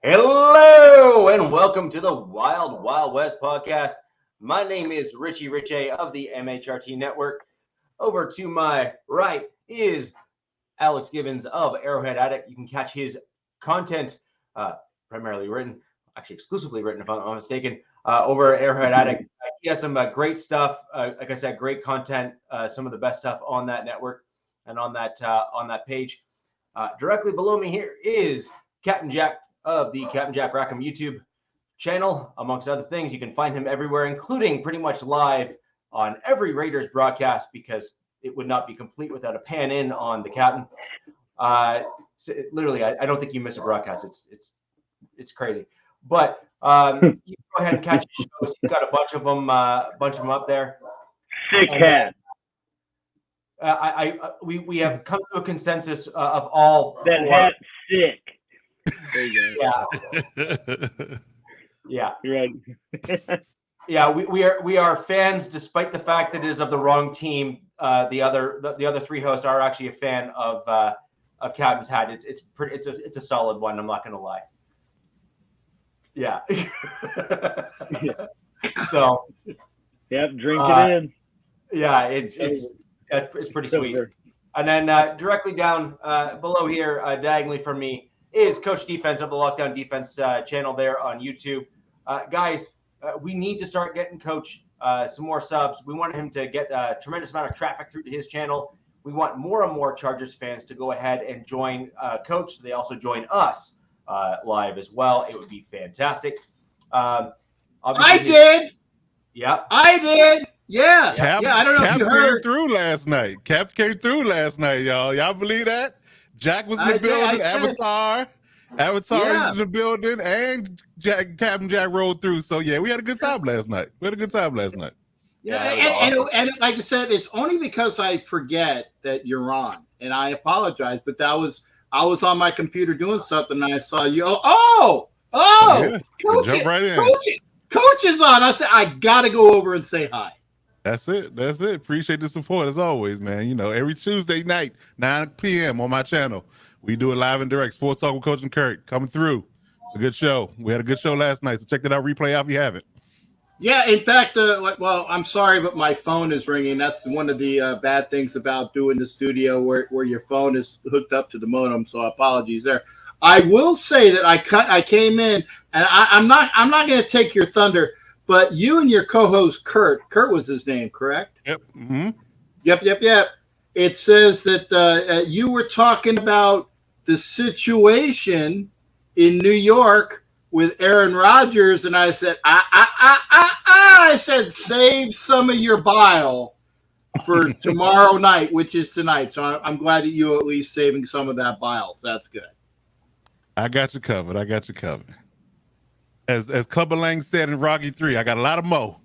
Hello and welcome to the Wild Wild West podcast. My name is Richie Richey of the MHRT Network. Over to my right is Alex Gibbons of Arrowhead Addict. You can catch his content, primarily written, actually exclusively written if I'm not mistaken, over at Arrowhead Addict. He has some great stuff. Like I said, great content. Some of the best stuff on that network and on that page. Directly below me here is Captain Jack of the Captain Jack Rackham YouTube channel, amongst other things. You can find him everywhere, including pretty much live on every Raiders broadcast, because it would not be complete without a pan in on the captain. Literally, I don't think you miss a broadcast. It's crazy. But you go ahead and catch his shows. He's got a bunch of them up there. Sick cat. We have come to a consensus of all. That hat's sick. There you go. Yeah. Right. Yeah, we are fans, despite the fact that it is of the wrong team. The other three hosts are actually a fan of Captain's hat. It's a solid one. I'm not going to lie. Yeah. So. Yep, drink it in. Yeah, it's pretty sweet. And then directly down below here, diagonally from me, is Coach Defense of the Lockdown Defense channel there on YouTube. Guys, we need to start getting Coach some more subs. We want him to get a tremendous amount of traffic through to his channel. We want more and more Chargers fans to go ahead and join Coach. So they also join us live as well. It would be fantastic. I did. Yeah. I did. Yeah. Cap, I don't know Cap if you heard. Came through last night. Cap came through last night, y'all. Y'all believe that? Jack was in the building. Avatar is in the building, and Captain Jack rolled through. So yeah, we had a good time last night. Yeah, and like I said, it's only because I forget that you're on, and I apologize. But I was on my computer doing something, and I saw you. Yeah. Coach, jump right in. Coach is on. I said I gotta go over and say hi. That's it. Appreciate the support as always, man. You know, every Tuesday night, 9 p.m. on my channel, we do it live and direct. Sports Talk with Coach and Kurt coming through. A good show. We had a good show last night, so check that out. Replay out if you haven't. Yeah, in fact, well, I'm sorry, but my phone is ringing. That's one of the bad things about doing the studio where your phone is hooked up to the modem. So apologies there. I will say that I came in, and I'm not going to take your thunder. But you and your co-host, Kurt was his name, correct? Yep. Mm-hmm. Yep. It says that you were talking about the situation in New York with Aaron Rodgers, and I said, I said, save some of your bile for tomorrow night, which is tonight. So I'm glad that you at least saving some of that bile. So that's good. I got you covered. As Clubber Lang said in Rocky 3, I got a lot of mo.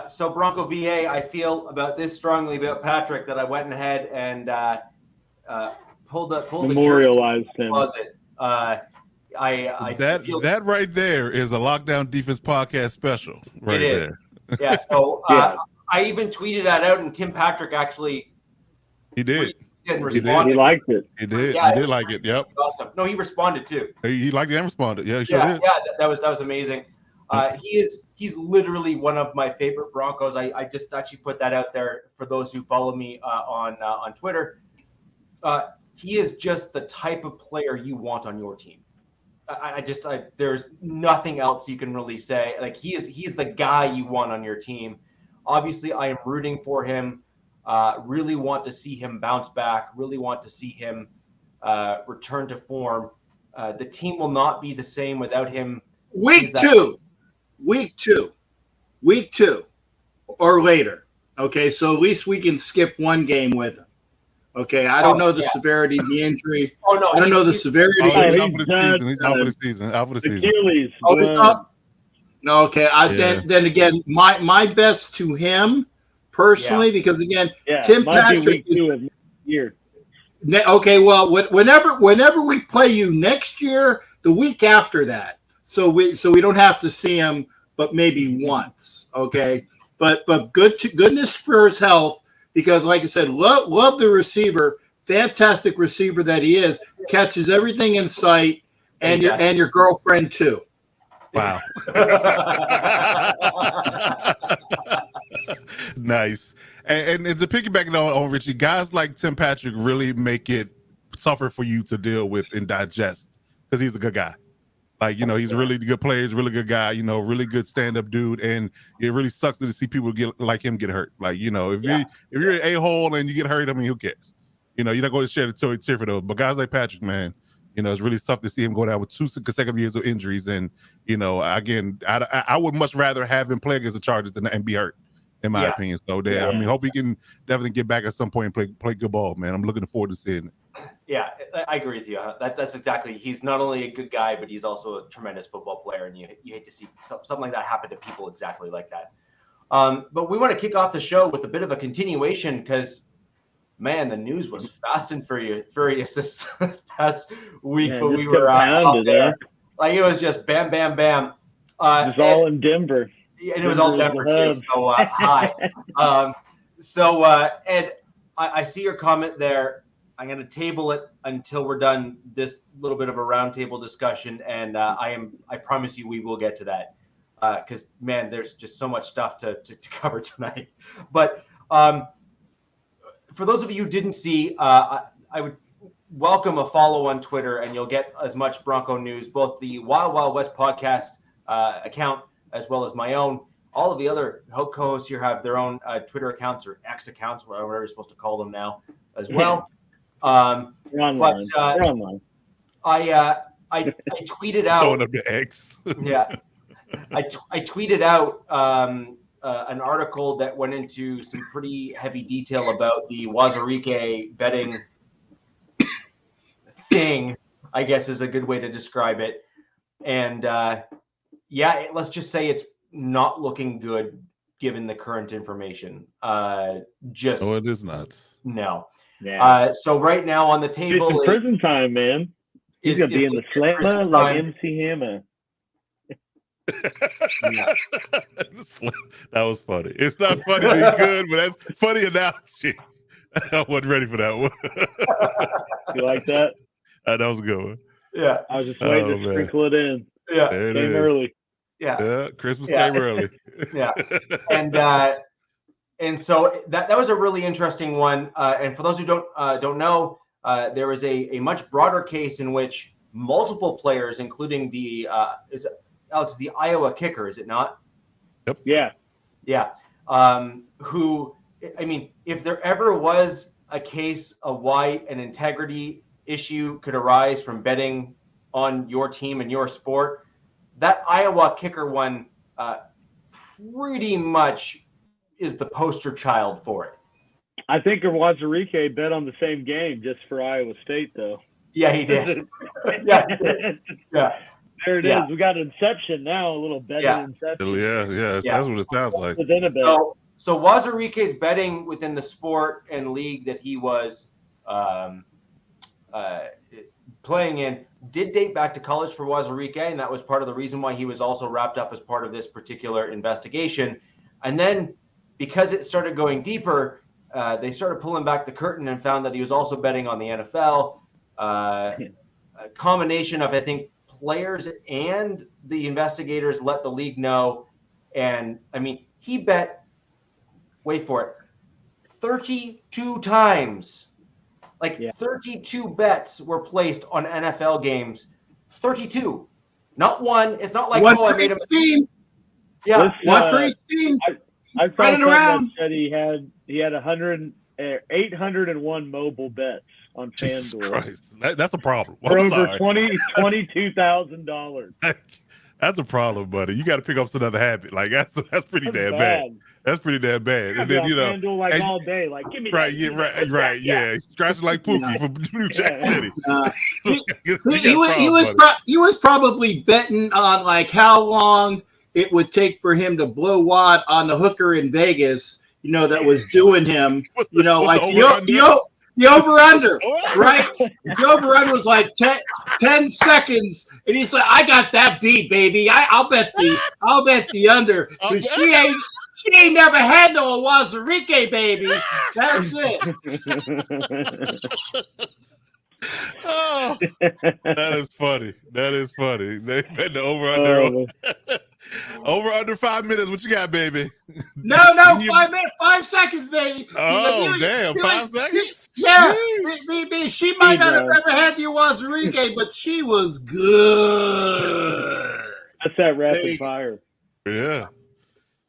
So Bronco VA, I feel about this strongly about Patrick that I went ahead and pulled memorialized the him. Closet. That right there is a Lockdown Defense podcast special. Right there. Yeah. So I even tweeted that out, and Tim Patrick actually. He did. He liked it. He did. Yeah, he did like it. Yep. Awesome. No, he responded too. He liked it and responded. Yeah, he sure did. Yeah, that was amazing. He's literally one of my favorite Broncos. I just actually put that out there for those who follow me on Twitter. He is just the type of player you want on your team. There's nothing else you can really say. Like he's the guy you want on your team. Obviously, I am rooting for him. Really want to see him bounce back. Really want to see him return to form. The team will not be the same without him. Week two, or later. Okay, so at least we can skip one game with him. Okay, I don't know the severity of the injury. Oh no, I don't know the severity. He's out for the season. Achilles. No, okay. Then again, my best to him personally, because again, Tim Patrick is year. Okay, well, whenever we play you next year, the week after that, so we don't have to see him, but maybe once. Okay, but goodness for his health, because like I said, love the receiver. fantastic receiver that he is, catches everything in sight, and your girlfriend too. Wow. Nice. And to piggyback on Richie, guys like Tim Patrick really make it suffer for you to deal with and digest because he's a good guy. Like, he's a really good player, he's a really good guy, really good stand-up dude, and it really sucks to see people get like him get hurt. Like, if you're an a-hole and you get hurt, I mean, who cares? You're not going to share the tear for those. But guys like Patrick, man, it's really tough to see him go down with 2 consecutive years of injuries. And, again, I would much rather have him play against the Chargers and be hurt, in my opinion. So, I mean, hope he can definitely get back at some point and play good ball, man. I'm looking forward to seeing it. Yeah, I agree with you. That's exactly. He's not only a good guy, but he's also a tremendous football player, and you hate to see something like that happen to people exactly like that. But we want to kick off the show with a bit of a continuation because, man, the news was fast and furious this past week when we were out there. Like, it was just bam, bam, bam. It was all in Denver. And it was all Denver too. So hi. Ed, I see your comment there. I'm going to table it until we're done this little bit of a roundtable discussion, and I promise you we will get to that because, man, there's just so much stuff to cover tonight. But for those of you who didn't see, I would welcome a follow on Twitter, and you'll get as much Bronco news, both the Wild Wild West podcast account as well as my own. All of the other co-hosts here have their own Twitter accounts or X accounts, whatever you're supposed to call them now, as well. Online. I tweeted out throwing up the X. Yeah, I tweeted out an article that went into some pretty heavy detail about the Wazirike betting thing, I guess is a good way to describe it. And let's just say it's not looking good given the current information. No, it is not. No. Yeah. So right now on the table is prison time, man. He's gonna be in the slammer like MC Hammer. That was funny. It's not funny to be good, but that's funny analogy. I wasn't ready for that one. You like that? That was a good one. Yeah. I was just waiting to sprinkle it in. Yeah. There it Came is. early. Yeah. Christmas came early. Yeah. And so that was a really interesting one. And for those who don't know, there was a much broader case in which multiple players, including the the Iowa kicker, is it not? Yep. Yeah. Yeah. Who, I mean, if there ever was a case of why an integrity issue could arise from betting on your team and your sport, that Iowa kicker one pretty much is the poster child for it. I think Wazirike bet on the same game just for Iowa State, though. Yeah, he did. Yeah, he did. Yeah. There it is. We got Inception now, a little betting Inception. Yeah. That's what it sounds like. Within a bet. So Wazirike's betting within the sport and league that he was playing in did date back to college for Wazirike, and that was part of the reason why he was also wrapped up as part of this particular investigation. And then because it started going deeper, they started pulling back the curtain and found that he was also betting on the NFL. A combination of, I think, players and the investigators let the league know. And, I mean, he bet, wait for it, 32 times. 32 bets were placed on NFL games. 32. Not one. It's not like, I made him. Yeah. One for each team. I saw something that said he had 801 mobile bets on FanDuel. That's a problem. For over $22,000. That's a problem, buddy. You got to pick up another habit. Like that's pretty damn bad. That's pretty damn bad. And then FanDuel all day, give me right, that. Right. He's scratching like Pookie from New Jack City. He was probably betting on how long it would take for him to blow wad on the hooker in Vegas. That was doing him. The over-under, right? The over-under was 10 seconds, and he's like, "I got that beat, baby. I'll bet the under because She ain't never had no Wazirike, baby. That's it. Oh, that is funny. That is funny. They bet the over under over under 5 minutes. What you got, baby? No, 5 minutes, 5 seconds, baby. Oh, damn, 5 seconds? Yeah, she might not have ever had the Wazirike, but she was good. That's that rapid fire. Yeah.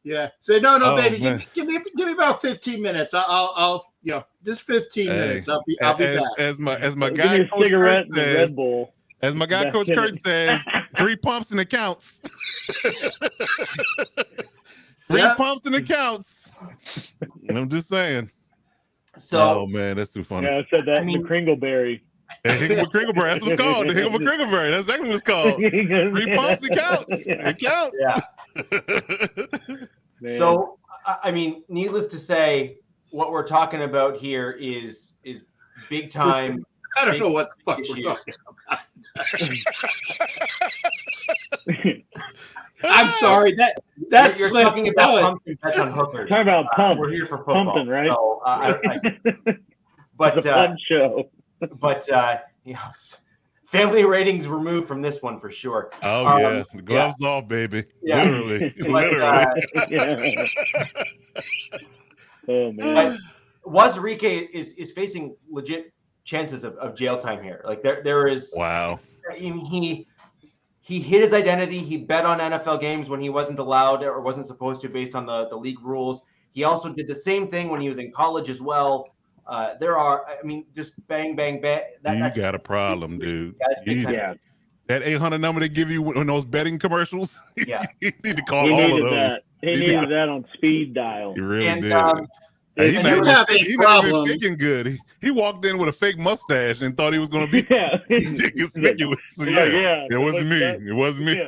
Yeah. Say no, baby. Man. Give me about 15 minutes. I'll just 15 minutes. I'll be back. As my Give guy me a Coach cigarette Kurt and a says, Red Bull. as my guy Coach Kurt says, 3 pumps and it counts. 3 pumps and it counts. I'm just saying. So, oh man, that's too funny. Yeah, I said that in the Kringleberry. The Hickory Kringleberry, that's what it's called. The Hickory Kringleberry, that's exactly what it's called. 3 pumps, it counts. It counts. Yeah. So, I mean, needless to say, what we're talking about here is big time. I don't know what the fuck we're talking about. I'm sorry. That's you're talking about pumping bets on hookers. Talking about pump. We're here for football, pumping, right? So, but it's a fun show. But family ratings removed from this one for sure. Oh yeah, the gloves off, baby. Yeah. Literally. Oh man. Wazirike is facing legit chances of jail time here. Like there is. Wow. He hid his identity. He bet on NFL games when he wasn't allowed or wasn't supposed to based on the league rules. He also did the same thing when he was in college as well. Just bang, bang, bang. You got a problem, dude. Yeah. That 800 number they give you in those betting commercials. Yeah. You need to call all of those. That. He needed that on speed dial. You really did. He's not even thinking good. He walked in with a fake mustache and thought he was going to be conspicuous. It wasn't me. It wasn't me.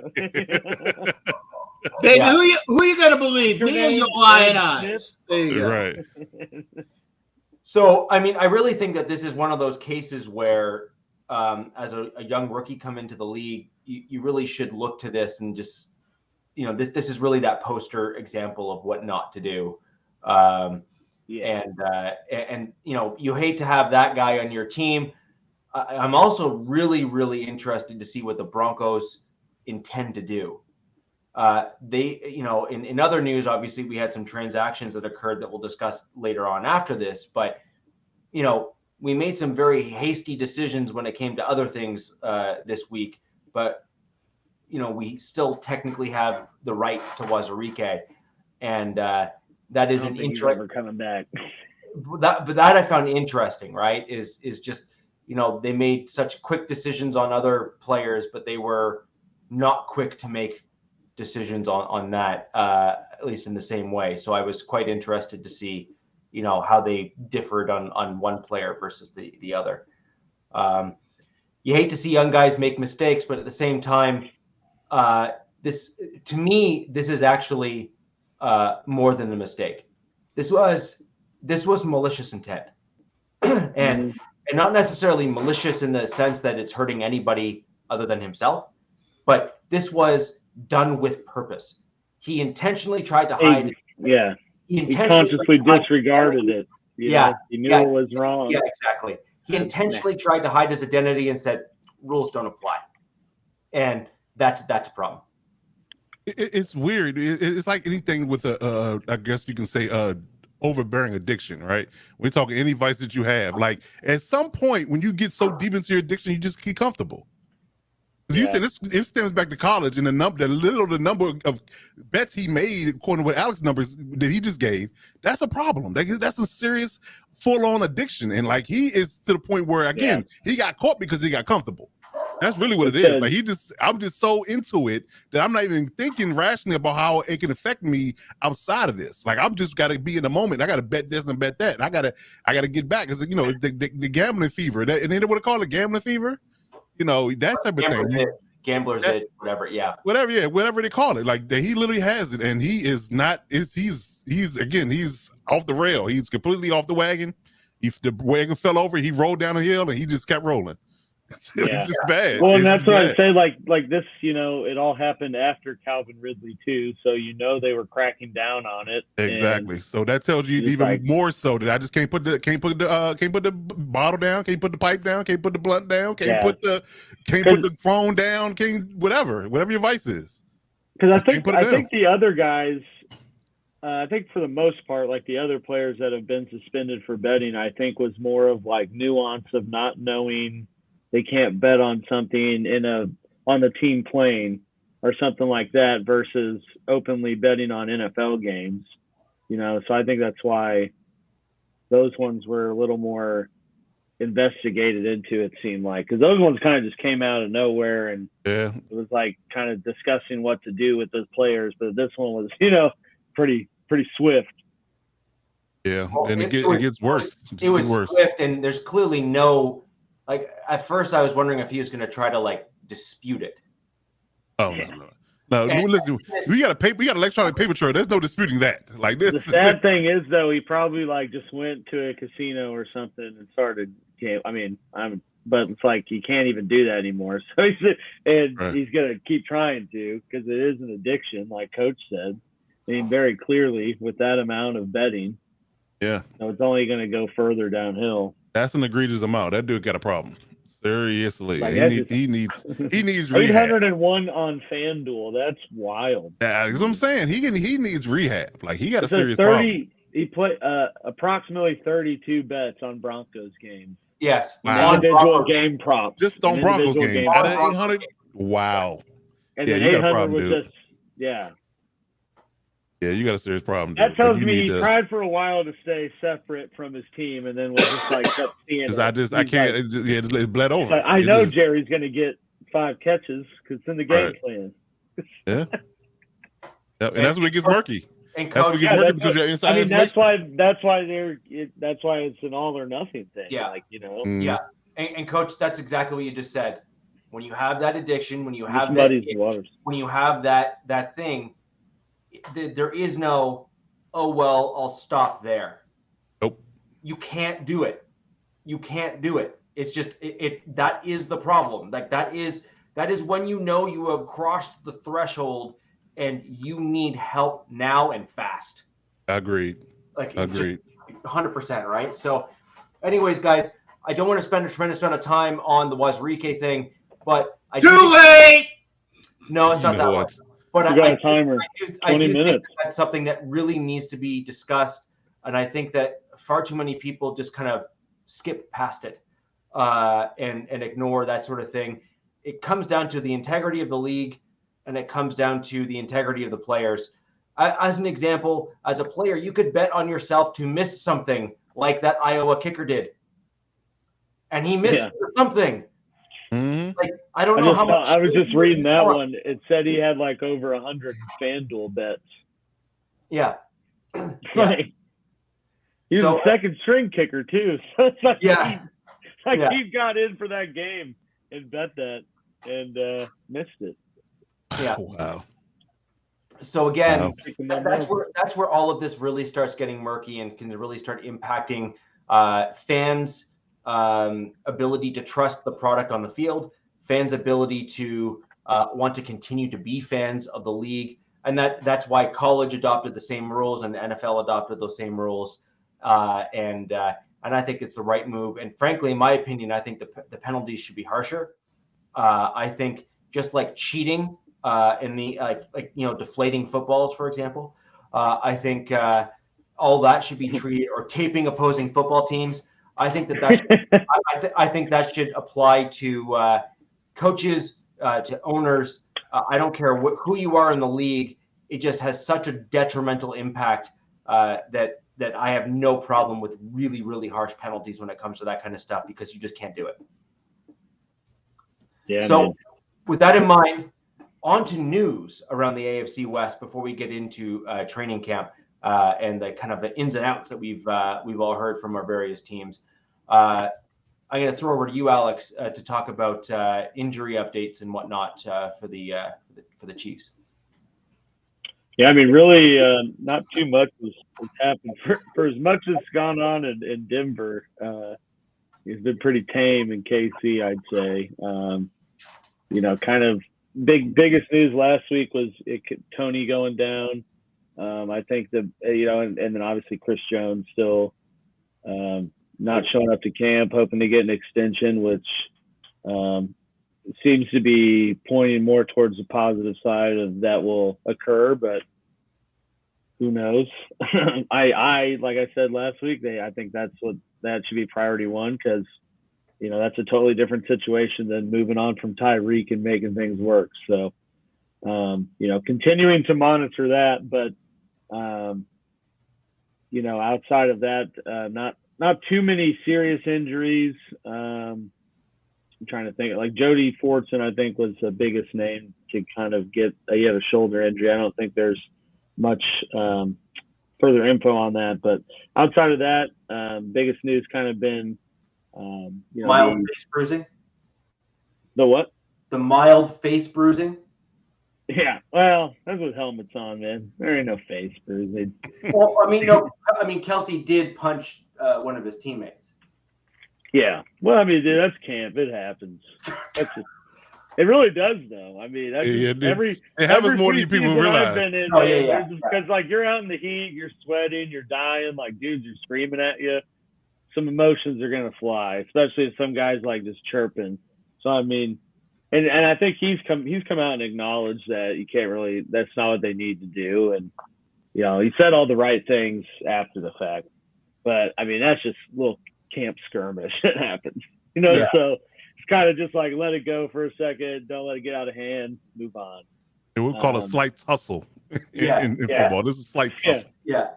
Baby, who you gonna believe? Me or your lying eyes? There you go. Right. So, I mean, I really think that this is one of those cases where, as a young rookie come into the league, you really should look to this and just, this is really that poster example of what not to do. And you hate to have that guy on your team. I'm also really, really interested to see what the Broncos intend to do. In other news, obviously we had some transactions that occurred that we'll discuss later on after this, but, we made some very hasty decisions when it came to other things this week, but, we still technically have the rights to Wazirike, and that is an interesting coming back. But that I found interesting, right? Is just, they made such quick decisions on other players, but they were not quick to make decisions on that, at least in the same way. So I was quite interested to see, how they differed on one player versus the other. You hate to see young guys make mistakes, but at the same time, this is actually more than a mistake. This was malicious intent, and not necessarily malicious in the sense that it's hurting anybody other than himself, but this was done with purpose. He intentionally tried to hide. He consciously disregarded it. He knew it was wrong. Yeah, exactly. He intentionally tried to hide his identity and said rules don't apply, and that's a problem. It's weird. It's like anything with I guess you can say overbearing addiction, right? We're talking any vice that you have. Like at some point when you get so deep into your addiction, you just get comfortable. You said it stems back to college and the number of bets he made, according to what Alex's numbers that he just gave, that's a problem. That's a serious full-on addiction. And like he is to the point where he got caught because he got comfortable. That's really what it is. Like I'm just so into it that I'm not even thinking rationally about how it can affect me outside of this. Like I'm just got to be in the moment. I got to bet this and bet that. I got to get back because it's the gambling fever. And they what they call it, gambling fever. That type of thing. Gambler's it, whatever. Yeah. Whatever they call it. Like he literally has it, and he is not. He's off the rail. He's completely off the wagon. The wagon fell over. He rolled down a hill, and he just kept rolling. It's Yeah. just bad. Well, and It's that's just what bad. I'd say. Like this, it all happened after Calvin Ridley too, so they were cracking down on it. Exactly. So that tells you it's even like- more so that I just can't put the bottle down, can't put the pipe down, can't put the blunt down, can't put the phone down, can't whatever your vice is. Because Just can't put it I down. think the other guys, I think for the most part, like the other players that have been suspended for betting, I think was more of like nuance of not knowing they can't bet on something on the team playing or something like that versus openly betting on NFL games. So I think that's why those ones were a little more investigated into, it seemed like, because those ones kind of just came out of nowhere, and it was like kind of discussing what to do with those players. But this one was, pretty swift. Yeah, Well, and it gets worse. It was swift, and there's clearly no, like, at first I was wondering if he was going to try to like dispute it. Oh no. Listen, we got electronic paper trail. There's no disputing that. Like this. The sad thing is, though, he probably like just went to a casino or something and started. But it's like he can't even do that anymore. So he's gonna keep trying to, because it is an addiction, like Coach said. Very clearly with that amount of betting. Yeah. So it's only going to go further downhill. That's an egregious amount. That dude got a problem. Seriously, Like, he needs rehab. 801 on FanDuel. That's wild. Yeah, that's what I'm saying. He needs rehab. Like, he got a So serious problem. He put approximately 32 bets on Broncos games. Yes. Wow. Individual game props. Just on Broncos games. Out of 800. Wow. And yeah, then you 800 got a problem, was dude. just, yeah. Yeah, you got a serious problem. That dude. tells me he tried for a while to stay separate from his team, and then was just like kept seeing it. I can't. It bled over. I know Jerry's going to get 5 catches because it's in the game plan. Yeah. Yep. And that's what gets murky. And that's what gets murky because you're inside. That's why it's an all or nothing thing. Yeah. Yeah. And Coach, that's exactly what you just said. When you have that addiction, when you have that thing, there is no, oh, well, I'll stop there. Nope. You can't do it. It's just that is the problem. Like that is when you have crossed the threshold and you need help now and fast. Agreed. Agreed. 100%, right? So anyways, guys, I don't want to spend a tremendous amount of time on the Wazirike thing, but Too late. No, it's not that one. But you got a timer. 20 minutes. Think that's something that really needs to be discussed, and I think that far too many people just kind of skip past it and ignore that sort of thing. It comes down to the integrity of the league, and it comes down to the integrity of the players. As an example, as a player, you could bet on yourself to miss something like that Iowa kicker did, and he missed something. Mm-hmm. Like I don't know how much. I was just reading that one. It said he had like over 100 FanDuel bets. Yeah. Like he was a second string kicker too. So it's like he got in for that game and bet that and missed it. Yeah. Wow. So again, that's where all of this really starts getting murky and can really start impacting fans' ability to trust the product on the field, fans' ability to want to continue to be fans of the league, and that's why college adopted the same rules and the NFL adopted those same rules, and I think it's the right move. And frankly, in my opinion, I think the penalties should be harsher. I think just like cheating in the deflating footballs, for example, I think all that should be treated, or taping opposing football teams. I think I think that should apply to coaches, to owners. I don't care who you are in the league. It just has such a detrimental impact that I have no problem with really, really harsh penalties when it comes to that kind of stuff, because you just can't do it. Yeah. So with that in mind, on to news around the AFC West before we get into training camp. And the kind of the ins and outs that we've all heard from our various teams. I'm going to throw over to you, Alex, to talk about injury updates and whatnot for the Chiefs. Yeah, I mean, really, not too much has happened for as much as gone on in Denver. he's been pretty tame in KC, I'd say. Kind of biggest news last week was Tony going down. I think and then obviously Chris Jones still not showing up to camp, hoping to get an extension, which seems to be pointing more towards the positive side of that will occur, but who knows? I like I said last week, I think that should be priority one, because that's a totally different situation than moving on from Tyreek and making things work. So continuing to monitor that, but outside of that, not too many serious injuries. I'm trying to think. Like Jody Fortson, I think, was the biggest name to kind of get. He had a shoulder injury. I don't think there's much further info on that. But outside of that, biggest news kind of been mild face bruising. The what? The mild face bruising. Yeah, well, that's with helmets on, man. There ain't no face bruising. Well, Kelsey did punch one of his teammates. Yeah. Well, dude, that's camp. It happens. It really does, though. It happens more than people realize. Because you're out in the heat, you're sweating, you're dying, dudes are screaming at you. Some emotions are gonna fly, especially if some guys just chirping. So and I think he's come out and acknowledged that you can't really. That's not what they need to do, and he said all the right things after the fact. But that's just a little camp skirmish that happens, So it's kind of just let it go for a second, don't let it get out of hand, move on. It would call a slight tussle in football. This is a slight tussle. Yeah.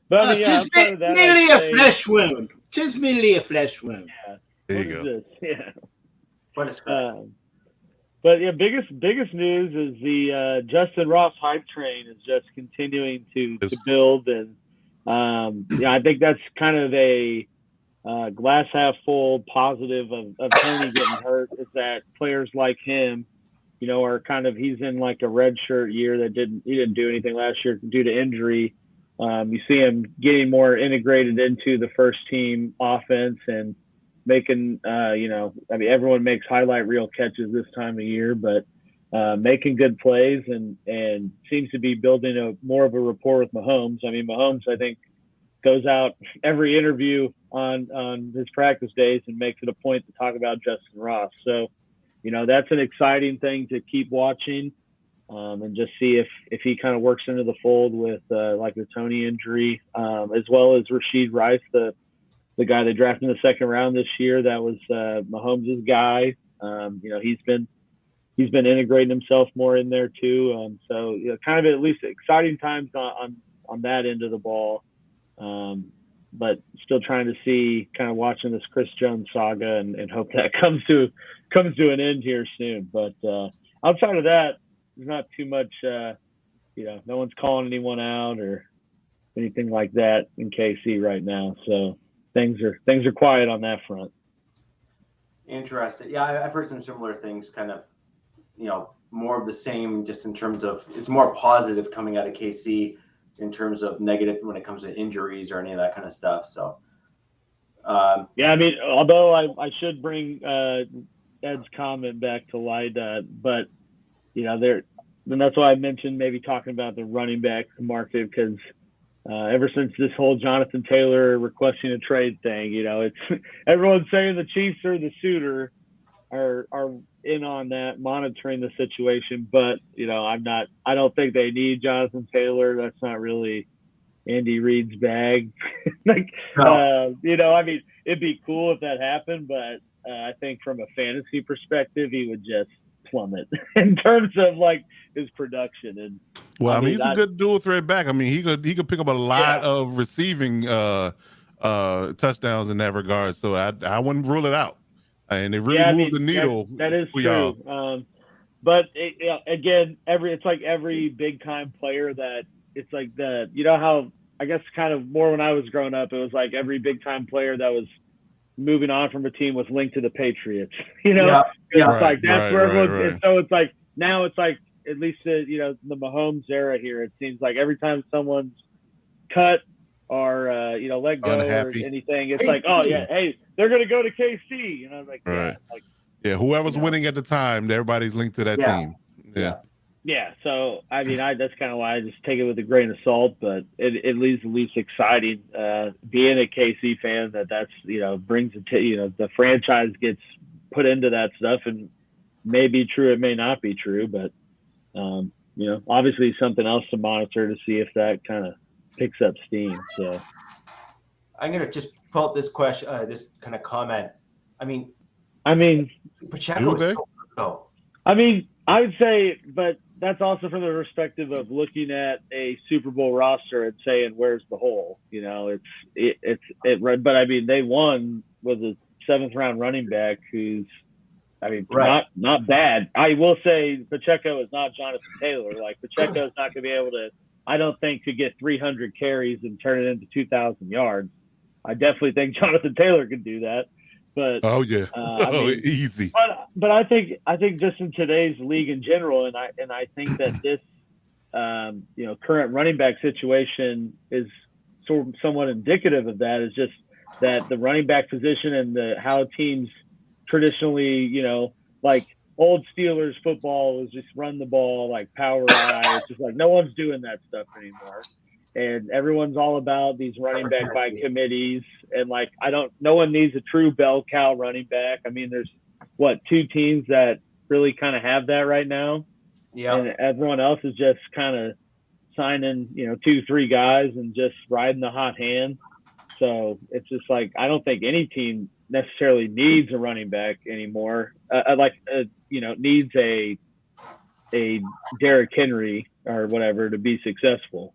But just merely a flesh wound. Just merely a flesh wound. Yeah. There you go. Yeah. What a scratch. But biggest news is the Justin Ross hype train is just continuing to build, and I think that's kind of a glass half full positive of Tony getting hurt, is that players like him, are kind of, he's in a red shirt year he didn't do anything last year due to injury. You see him getting more integrated into the first team offense and making, everyone makes highlight reel catches this time of year, but making good plays and seems to be building more of a rapport with Mahomes. Mahomes, I think, goes out every interview on his practice days and makes it a point to talk about Justin Ross. So, that's an exciting thing to keep watching. And just see if he kind of works into the fold with the Tony injury, as well as Rashid Rice, the guy they drafted in the second round this year. That was Mahomes' guy. He's been integrating himself more in there too. So kind of at least exciting times on that end of the ball. But still trying to see, kind of watching this Chris Jones saga and hope that comes to an end here soon. But outside of that, there's not too much, no one's calling anyone out or anything like that in KC right now. So things are quiet on that front. Interesting. Yeah, I've heard some similar things, kind of, more of the same, just in terms of it's more positive coming out of KC in terms of negative when it comes to injuries or any of that kind of stuff. So, although I should bring Ed's comment back to light, but then that's why I mentioned maybe talking about the running back market, because ever since this whole Jonathan Taylor requesting a trade thing, it's everyone's saying the Chiefs are the suitor, are in on that, monitoring the situation. But I don't think they need Jonathan Taylor. That's not really Andy Reid's bag. It'd be cool if that happened, but I think from a fantasy perspective, he would just plummet in terms of his production. And he's a good dual threat back. He could pick up a lot of receiving touchdowns in that regard. So I wouldn't rule it out. And it really moves the needle. That is true. But again, every big time player that it's how, I guess, kind of more when I was growing up, it was every big time player that was moving on from a team was linked to the Patriots. That's where everyone. So it's now it's at least the Mahomes era here. It seems every time someone's cut are let go Unhappy. or anything. It's like, oh yeah, hey, they're gonna go to KC, and I was like, Right. yeah, whoever's winning at the time, everybody's linked to that team. Yeah, so I mean, that's kind of why I just take it with a grain of salt, but it leaves at least exciting. Being a KC fan, that's brings it to the franchise gets put into that stuff, and may be true, it may not be true, but obviously something else to monitor to see if that kind of picks up steam. So I'm gonna just pull up this question, this kind of comment. I mean, Pacheco is still though. I mean, I would say, but that's also from the perspective of looking at a Super Bowl roster and saying, "Where's the hole?" But I mean, they won with a 7th round running back who's, not bad. I will say Pacheco is not Jonathan Taylor. Like Pacheco is not going to be able to. I don't think to get 300 carries and turn it into 2,000 yards. I definitely think Jonathan Taylor could do that. But easy. But I think just in today's league in general, and I think that this current running back situation is somewhat indicative of that. Is just that the running back position and how teams traditionally, like old Steelers football was just run the ball, like power eye. It's just like no one's doing that stuff anymore. And everyone's all about these running back by committees. And like, no one needs a true bell cow running back. I mean, there's 2 teams that really kind of have that right now. Yeah. And everyone else is just kind of signing, 2-3 guys and just riding the hot hand. So it's just like, I don't think any team necessarily needs a running back anymore. Needs a Derrick Henry or whatever to be successful.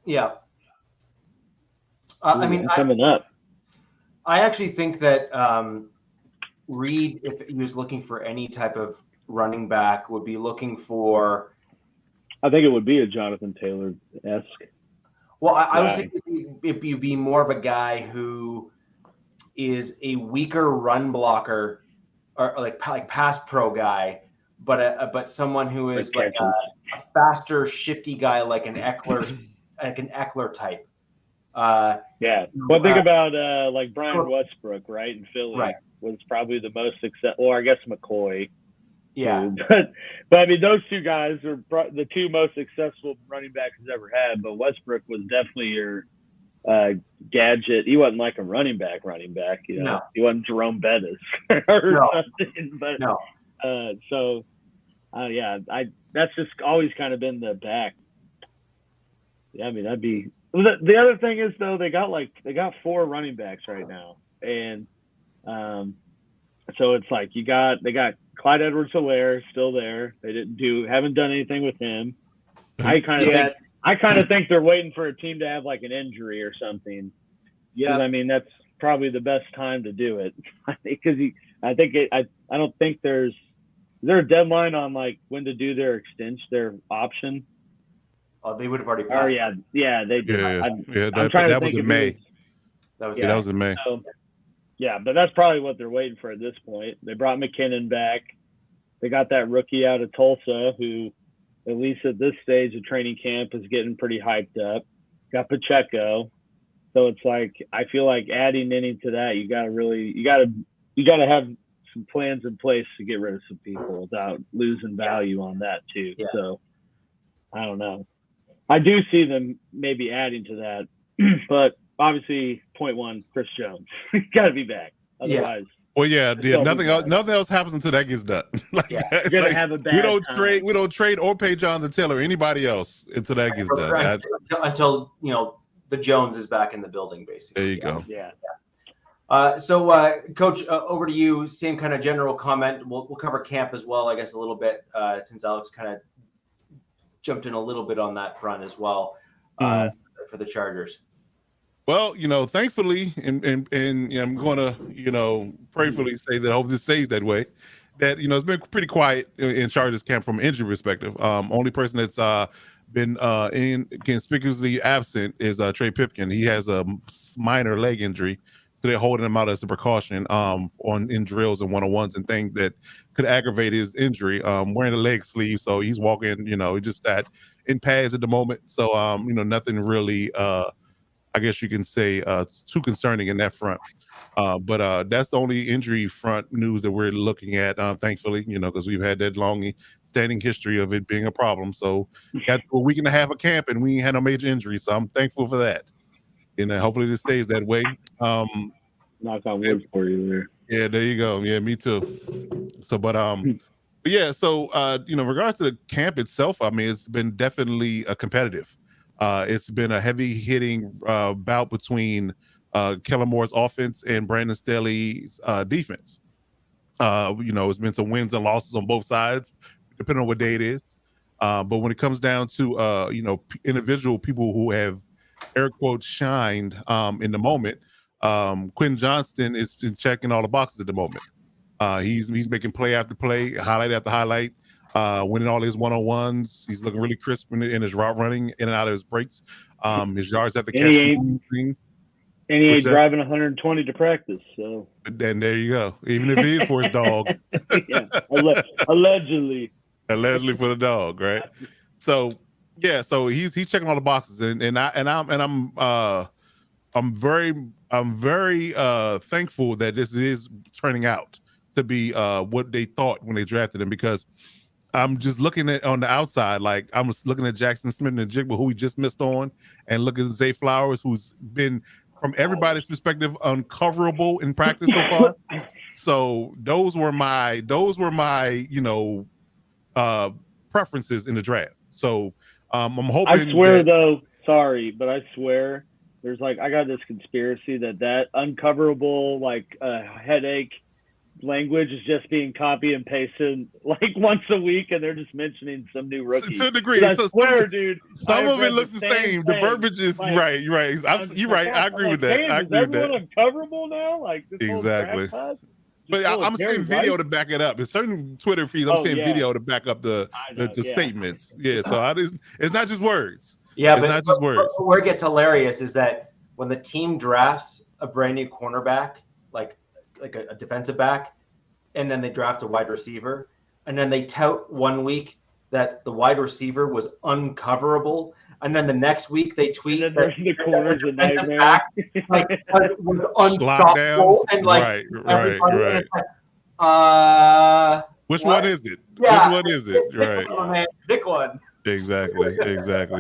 Yeah. Coming up. I actually think that Reed, if he was looking for any type of running back, would be looking for. I think it would be a Jonathan Taylor-esque. Well, I was thinking it'd be more of a guy who is a weaker run blocker or like pass pro guy, but someone who is like a faster, shifty guy like an Eckler. Like an Eckler type. Well, think about like Brian Westbrook, right? In Philly was probably the most successful. Or I guess McCoy. Yeah. But I mean, those 2 guys are the 2 most successful running backs he's ever had. But Westbrook was definitely your gadget. He wasn't like a running back. No. He wasn't Jerome Bettis or something. But that's just always kind of been the back. Yeah, I mean that'd be the other thing is though they got 4 running backs right now, and so it's like they got Clyde Edwards-Helaire still there. They haven't done anything with him. I kind of think they're waiting for a team to have like an injury or something. Yeah, I mean that's probably the best time to do it because I don't think is there a deadline on like when to do their option. Oh, they would have already passed. Oh, yeah, they did. That was in May. That was in May. So, but that's probably what they're waiting for at this point. They brought McKinnon back. They got that rookie out of Tulsa who, at least at this stage of training camp, is getting pretty hyped up. Got Pacheco. So it's like, I feel like adding any to that, you got to have some plans in place to get rid of some people without losing value on that too. Yeah. So I don't know. I do see them maybe adding to that, but obviously, point 1, Chris Jones, got to be back. Otherwise, nothing else happens until that gets done. You're gonna have a bad. We don't trade or pay Jonathan Taylor or anybody else until that gets done. Until the Jones is back in the building, basically. There you go. Yeah. So, Coach, over to you. Same kind of general comment. We'll cover camp as well, I guess, a little bit, since Alex kind of jumped in a little bit on that front as well for the Chargers. Well, thankfully, and I'm going to, prayerfully say that I hope this stays that way, that, it's been pretty quiet in Chargers camp from an injury perspective. Only person that's been conspicuously absent is Trey Pipkin. He has a minor leg injury, so they're holding him out as a precaution in drills and one-on-ones and things that could aggravate his injury. Wearing a leg sleeve, so he's walking, just that in pads at the moment. So, nothing really I guess you can say, too concerning in that front. But that's the only injury front news that we're looking at, thankfully, because we've had that long-standing history of it being a problem. So got a week and a half of camp, and we ain't had no major injuries. So I'm thankful for that. And hopefully this stays that way. Knock on wood for you there. Yeah, there you go. Yeah, me too. So, but yeah. So, regards to the camp itself, I mean, it's been definitely competitive. It's been a heavy hitting bout between Kellen Moore's offense and Brandon Staley's defense. It's been some wins and losses on both sides, depending on what day it is. But when it comes down to individual people who have air quotes shined in the moment, Quentin Johnston is checking all the boxes at the moment. He's making play after play, highlight after highlight, winning all his one-on-ones. He's looking really crisp in his route running, in and out of his breaks. His yards at the catch. And he ain't driving 120 to practice. So. And there you go. Even if it is for his dog. Yeah, allegedly. Allegedly for the dog, right? So yeah, so he's checking all the boxes, I'm very thankful that this is turning out to be what they thought when they drafted him, because I'm just looking at on the outside, like I'm just looking at Jackson Smith and Jigba, who we just missed on, and look at Zay Flowers, who's been, from everybody's perspective, uncoverable in practice so far. So those were my preferences in the draft. So I'm hoping. I swear though, sorry, but I swear there's I got this conspiracy that uncoverable headache language is just being copy and pasted once a week, and they're just mentioning some new rookie. To a degree, I swear, dude. Some of it looks the same. The verbiage is right. You're right. I agree with that. I agree with that. Is everyone uncoverable now? Exactly. But I'm seeing video to back it up. In certain Twitter feeds, I'm seeing video to back up the statements. Yeah, so it's not just words. Yeah, it's not just words. Where it gets hilarious is that when the team drafts a brand new cornerback, like a defensive back, and then they draft a wide receiver, and then they tout one week that the wide receiver was uncoverable, and then the next week they tweet that the corner's a nightmare. Back, was unstoppable, and right. Which one is it? Yeah. Which one is it? Right. Pick one. Exactly.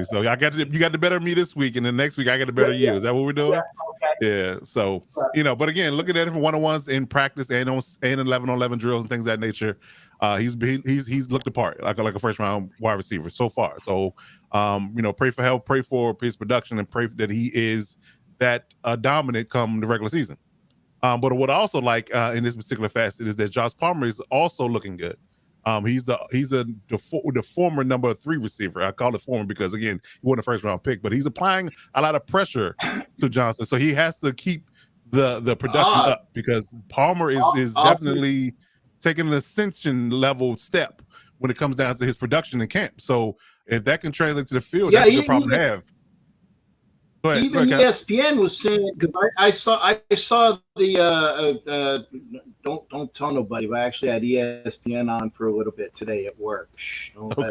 So you got the better me this week, and the next week I got the better you. Is that what we're doing? Yeah. So but again, looking at it from one-on-ones in practice and 11-on-11 drills and things of that nature, he's looked apart like a first-round wide receiver so far. So pray for help, pray for his production, and pray that he is that dominant come the regular season. But what I also like in this particular facet is that Josh Palmer is also looking good. He's the former number 3 receiver. I call it former because again, he wasn't a first round pick, but he's applying a lot of pressure to Johnson. So he has to keep the production up, because Palmer is definitely taking an ascension level step when it comes down to his production in camp. So if that can translate to the field, that's a good problem to have. Even ESPN was saying, because I saw the don't tell nobody, but I actually had ESPN on for a little bit today at work.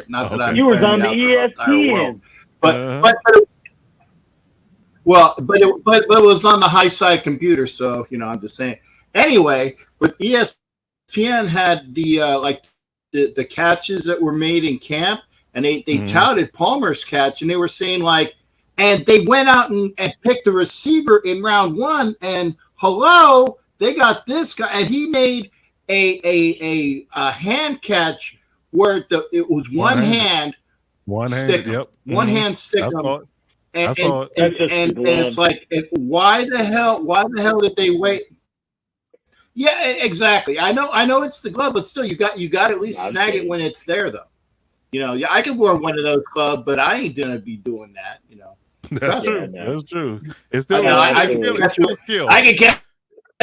Not that you was on the ESPN, but it was on the high side computer, so I'm just saying. Anyway, but ESPN had the catches that were made in camp, and they touted Palmer's catch, and they were saying and they went out and picked the receiver in round 1, and they got this guy, and he made a hand catch where it was one hand stick him. Yep. One hand stick him. And it's why the hell did they wait? Yeah, exactly. I know it's the glove, but still you got to at least snag it when it's there, though. I could wear one of those gloves, but I ain't gonna be doing that. That's true. No. That's true. It's still a skill. I can catch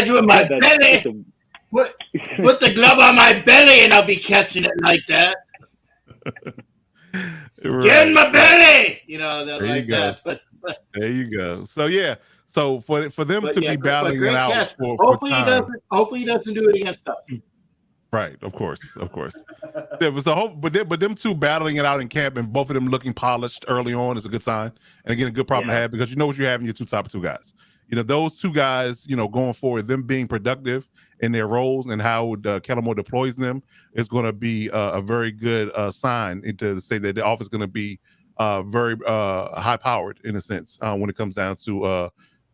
you with my belly. Put the glove on my belly, and I'll be catching it like that. Right. Get in my belly, that. There you go. So yeah. So for them to be battling it out for hopefully time. Hopefully he doesn't do it against us. Right, of course. There was a hope, but them two battling it out in camp and both of them looking polished early on is a good sign. And again, a good problem to have because you know what you have in your top two guys. You know, those two guys, you know, going forward, them being productive in their roles and how Kellen Moore deploys them is going to be a very good sign to say that the offense is going to be very high powered in a sense when it comes down to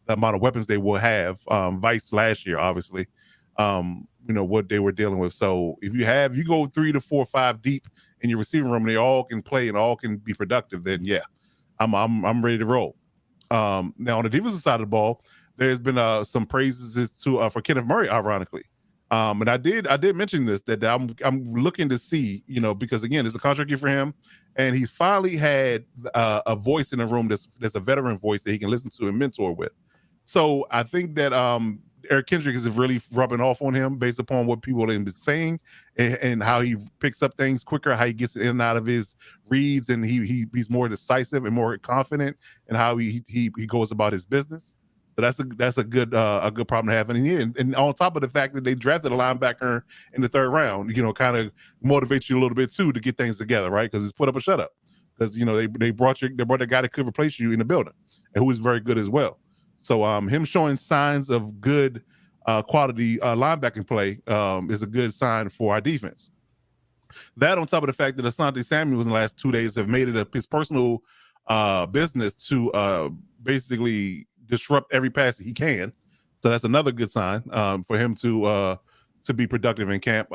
the amount of weapons they will have. Vice last year, obviously. You know what they were dealing with. So if you go 3 to 4, 5 deep in your receiving room, and they all can play and all can be productive. Then yeah, I'm ready to roll. Now on the defensive side of the ball, there's been some praises for Kenneth Murray, ironically. And I did mention this that I'm looking to see, you know, because again, it's a contract year for him, and he's finally had a voice in the room that's a veteran voice that he can listen to and mentor with. So I think that Eric Kendrick is really rubbing off on him based upon what people have been saying and how he picks up things quicker, how he gets in and out of his reads, and he's more decisive and more confident in how he goes about his business. So that's a good problem to have. And on top of the fact that they drafted a linebacker in the 3rd round, you know, kind of motivates you a little bit too to get things together, right? Because it's put up or shut up. Because you know they brought a guy that could replace you in the building and who is very good as well. So him showing signs of good quality linebacking play is a good sign for our defense. That on top of the fact that Asante Samuels in the last 2 days have made it his personal business to basically disrupt every pass that he can. So that's another good sign for him to be productive in camp,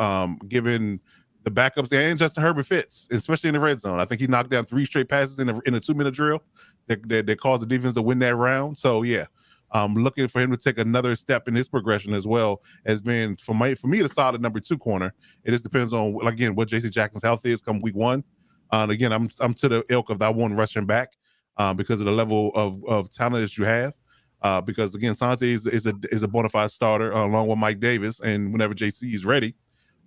given the backups and Justin Herbert fits, especially in the red zone. I think he knocked down 3 straight passes in a 2-minute drill that caused the defense to win that round. So yeah, looking for him to take another step in his progression as well as being for me the solid number 2 corner. It just depends on again what J.C. Jackson's health is come week 1. And again, I'm to the ilk of that one rushing back because of the level of talent that you have. Because again, Sante is a bona fide starter along with Mike Davis, and whenever JC is ready.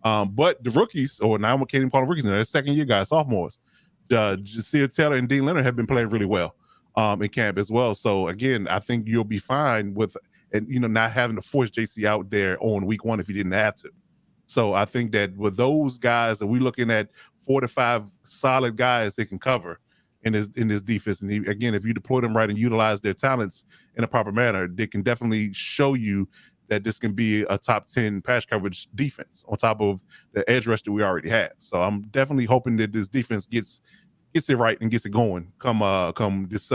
But the rookies, or now I can't even call them rookies, they're 2nd-year guys, sophomores. Jasir Taylor and Dean Leonard have been playing really well in camp as well. So again, I think you'll be fine with, and you know, not having to force JC out there on week 1 if you didn't have to. So I think that with those guys, that we're looking at 4 to 5 solid guys they can cover in this defense. And again, if you deploy them right and utilize their talents in a proper manner, they can definitely show you that this can be a top 10 pass coverage defense on top of the edge rush that we already have. So I'm definitely hoping that this defense gets it right and gets it going come this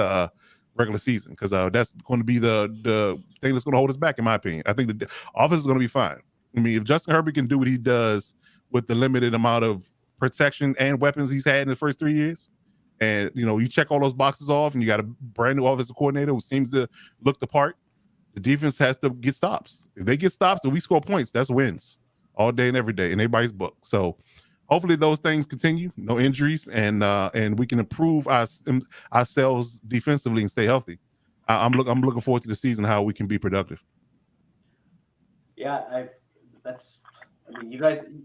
regular season, because that's going to be the thing that's going to hold us back, in my opinion. I think the offense is going to be fine. I mean, if Justin Herbert can do what he does with the limited amount of protection and weapons he's had in the first 3 years, and you know, you check all those boxes off, and you got a brand new offensive coordinator who seems to look the part, the defense has to get stops. If they get stops and we score points, that's wins all day and every day in everybody's book. So hopefully those things continue, no injuries, and we can improve ourselves defensively and stay healthy. I'm looking forward to the season, how we can be productive. Yeah, I mean,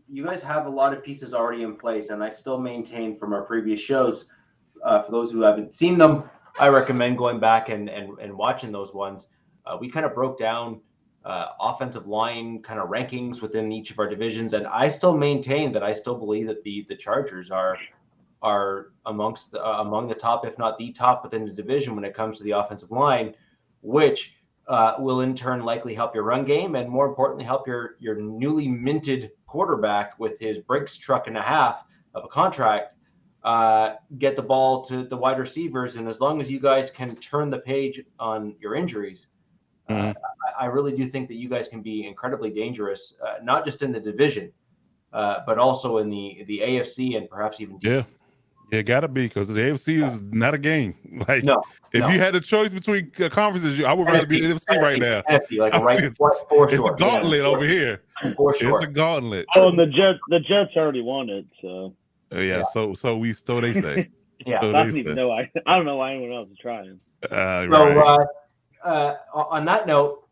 you guys have a lot of pieces already in place, and I still maintain from our previous shows, for those who haven't seen them, I recommend going back and watching those ones. We kind of broke down offensive line kind of rankings within each of our divisions, and I still maintain that I still believe that the Chargers are among the top, if not the top, within the division when it comes to the offensive line, which will in turn likely help your run game, and more importantly help your newly minted quarterback with his Brinks truck and a half of a contract get the ball to the wide receivers. And as long as you guys can turn the page on your injuries, I really do think that you guys can be incredibly dangerous, not just in the division, but also in the AFC and perhaps even deeper. Yeah, it gotta be, because the AFC is not a game. Like, if you had a choice between conferences, I would rather be in the NFC right now. NFC, like it's a gauntlet over here. For sure. It's a gauntlet. Oh, and the Jets already won it, so. Yeah. So they say. Yeah, so I don't know why anyone else is trying. Right. On that note,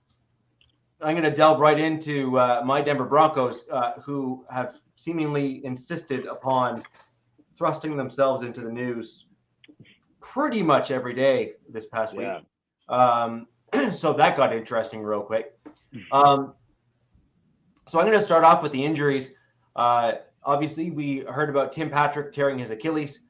I'm going to delve right into my Denver Broncos, who have seemingly insisted upon thrusting themselves into the news pretty much every day this past week. So that got interesting real quick. So I'm going to start off with the injuries. Obviously, we heard about Tim Patrick tearing his Achilles.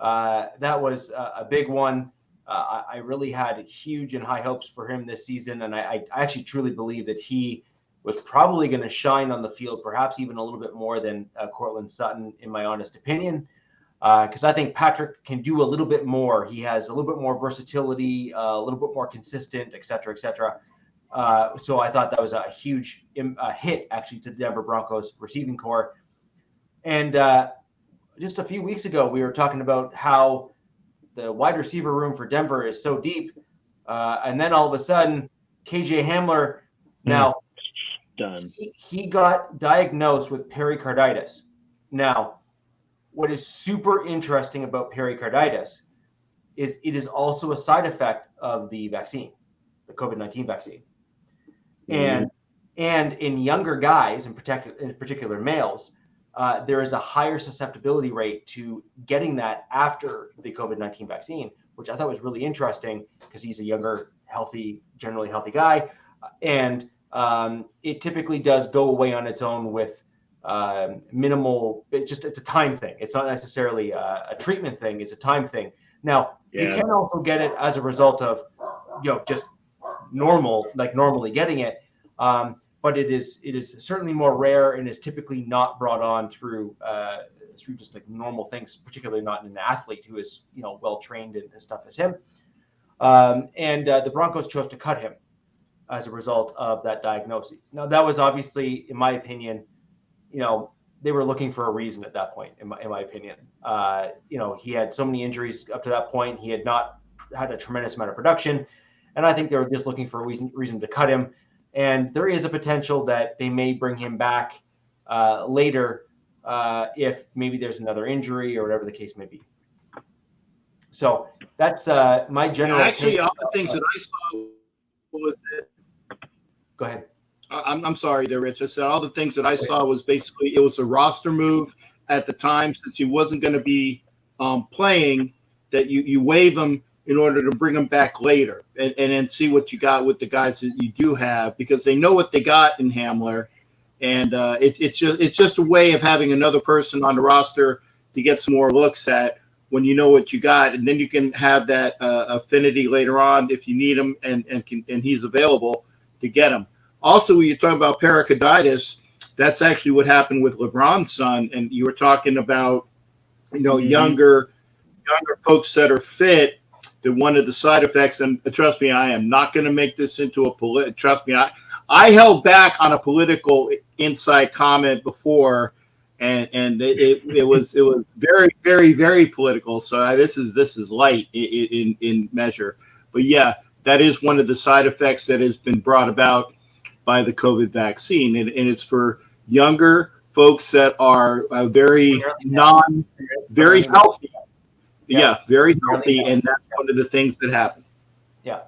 That was a big one. I really had huge and high hopes for him this season, and I actually truly believe that he was probably going to shine on the field, perhaps even a little bit more than Cortland Sutton, in my honest opinion, because I think Patrick can do a little bit more. He has a little bit more versatility, a little bit more consistent, et cetera, et cetera. So I thought that was a huge hit, actually, to the Denver Broncos receiving core. And just a few weeks ago, we were talking about how the wide receiver room for Denver is so deep. And then all of a sudden, KJ Hamler, now done. He got diagnosed with pericarditis. Now, what is super interesting about pericarditis is it is also a side effect of the vaccine, the COVID-19 vaccine. And in younger guys, in particular males, there is a higher susceptibility rate to getting that after the COVID-19 vaccine, which I thought was really interesting because he's a younger, healthy, generally healthy guy. And it typically does go away on its own with minimal, it's a time thing. It's not necessarily a treatment thing. It's a time thing. Now, you can also get it as a result of, just normally getting it. But it is certainly more rare and is typically not brought on through just like normal things, particularly not in an athlete who is well trained and stuff as him. And the Broncos chose to cut him as a result of that diagnosis. Now that was obviously, in my opinion, they were looking for a reason at that point. In my opinion, he had so many injuries up to that point. He had not had a tremendous amount of production, and I think they were just looking for a reason to cut him. And there is a potential that they may bring him back later if maybe there's another injury or whatever the case may be. So that's my general. Actually, all the things that I saw was that. Go ahead. I'm sorry there, Rich. I said all the things that I saw was basically it was a roster move at the time since he wasn't going to be playing, that you waive him in order to bring them back later and then see what you got with the guys that you do have, because they know what they got in Hamler. And it's just a way of having another person on the roster to get some more looks at when you know what you got. And then you can have that affinity later on if you need him and he's available to get him. Also, when you're talking about pericarditis, that's actually what happened with LeBron's son. And you were talking about, younger folks that are fit, that one of the side effects, and trust me, I am not going to make this into a trust me, I held back on a political inside comment before, and it was very, very, very political. So this is light in measure, but yeah, that is one of the side effects that has been brought about by the COVID vaccine, and it's for younger folks that are very healthy. Yeah, very healthy, and that's one of the things that happen. Yeah.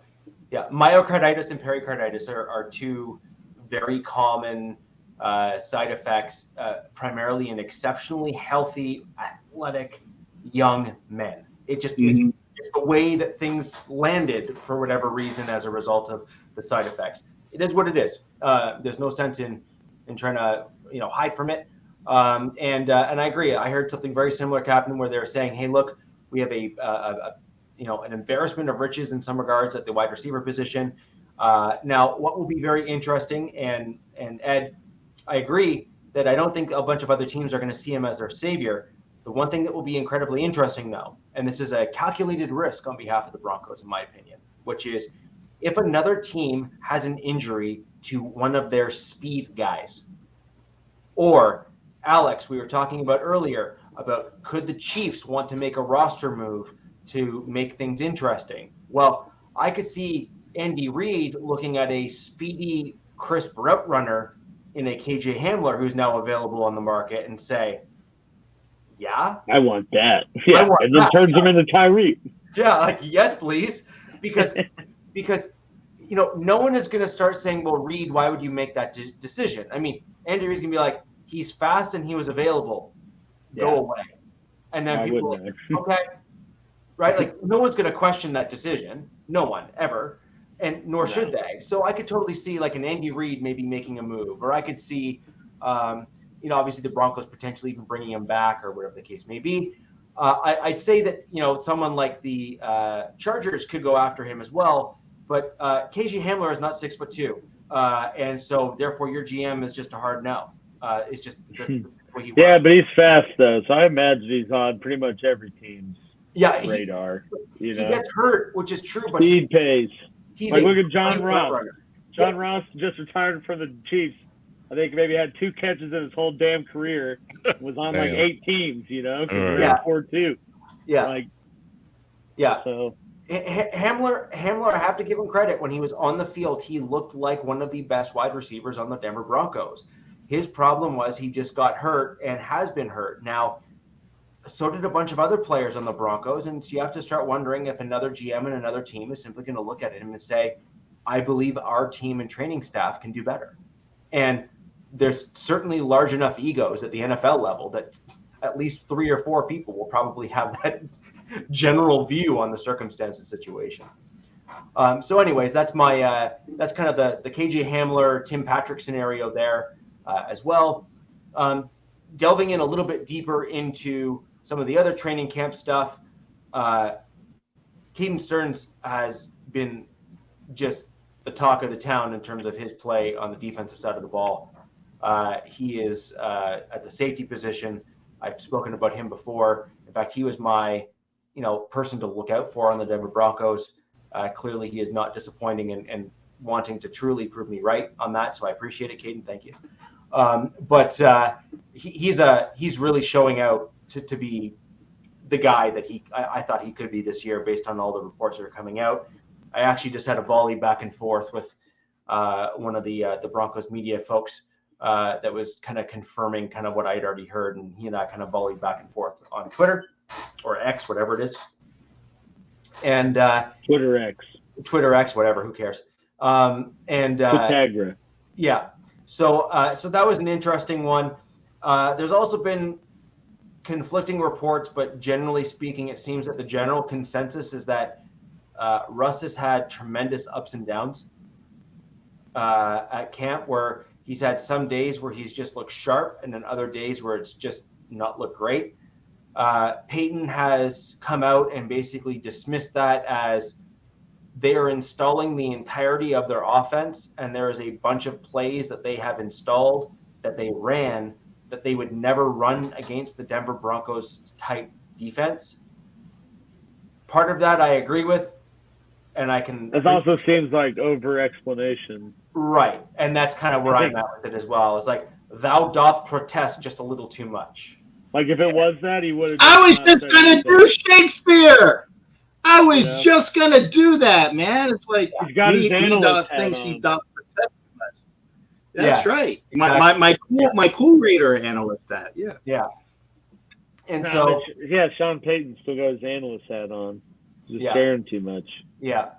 Myocarditis and pericarditis are two very common side effects, primarily in exceptionally healthy, athletic young men. It's just it's the way that things landed for whatever reason as a result of the side effects. It is what it is. There's no sense in trying to hide from it. And I agree. I heard something very similar, Captain, where they're saying, "Hey, look, we have an embarrassment of riches in some regards at the wide receiver position." Now, what will be very interesting, and Ed, I agree that I don't think a bunch of other teams are going to see him as their savior. The one thing that will be incredibly interesting, though, and this is a calculated risk on behalf of the Broncos, in my opinion, which is if another team has an injury to one of their speed guys, or Alex, we were talking about earlier, about could the Chiefs want to make a roster move to make things interesting? Well, I could see Andy Reid looking at a speedy, crisp route runner in a KJ Hamler who's now available on the market and say, yeah, I want that. Yeah, and then turns him into Tyreek. Yeah, like, yes, please. Because no one is going to start saying, well, Reid, why would you make that decision? I mean, Andy Reid's going to be like, he's fast and he was available. Go away. And then people are like, okay, right? Like, no one's going to question that decision. No one, ever. And nor should they. So I could totally see like an Andy Reid maybe making a move, or I could see, obviously the Broncos potentially even bringing him back or whatever the case may be. I'd say that, someone like the Chargers could go after him as well, but KJ Hamler is not 6'2", and so therefore your GM is just a hard no. It's just the way he works. But he's fast though, so I imagine he's on pretty much every team's radar. He gets hurt, which is true, but speed pays. Look at John Ross. Runner. John Ross just retired from the Chiefs. I think maybe had 2 catches in his whole damn career. Was on like 8 teams, 4-2. So Hamler, I have to give him credit. When he was on the field, he looked like one of the best wide receivers on the Denver Broncos. His problem was he just got hurt and has been hurt. Now, so did a bunch of other players on the Broncos, and so you have to start wondering if another GM and another team is simply going to look at him and say, I believe our team and training staff can do better. And there's certainly large enough egos at the NFL level that at least 3 or 4 people will probably have that general view on the circumstance and situation. So anyways, that's my that's kind of the KJ Hamler, Tim Patrick scenario there as well. Delving in a little bit deeper into some of the other training camp stuff, Caden Stearns has been just the talk of the town in terms of his play on the defensive side of the ball. He is at the safety position. I've spoken about him before. In fact, he was my, person to look out for on the Denver Broncos. Clearly, he is not disappointing and wanting to truly prove me right on that. So I appreciate it, Caden. Thank you. But he's really showing out to be the guy that I thought he could be this year based on all the reports that are coming out. I actually just had a volley back and forth with one of the Broncos media folks that was kind of confirming kind of what I had already heard, and he and I kind of volleyed back and forth on Twitter or X, whatever it is. And Twitter X, whatever, who cares? Pythagoras. Yeah. So that was an interesting one. There's also been conflicting reports, but generally speaking, it seems that the general consensus is that Russ has had tremendous ups and downs at camp, where he's had some days where he's just looked sharp and then other days where it's just not looked great. Peyton has come out and basically dismissed that as they are installing the entirety of their offense, and there is a bunch of plays that they have installed that they ran that they would never run against the Denver Broncos type defense. Part of that I agree with, and I can. It also seems like over-explanation. Right, and that's kind of where I'm at with it as well. It's like, thou doth protest just a little too much. Like, if it was that, he would have. I was just going to do Shakespeare. I was just going to do that, man. It's like, he's got his analyst thinks hat he on. does protest too much. That's right. My cool reader analyst that. Yeah. Yeah. And Sean Payton still got his analyst hat on. Just staring too much. Yeah.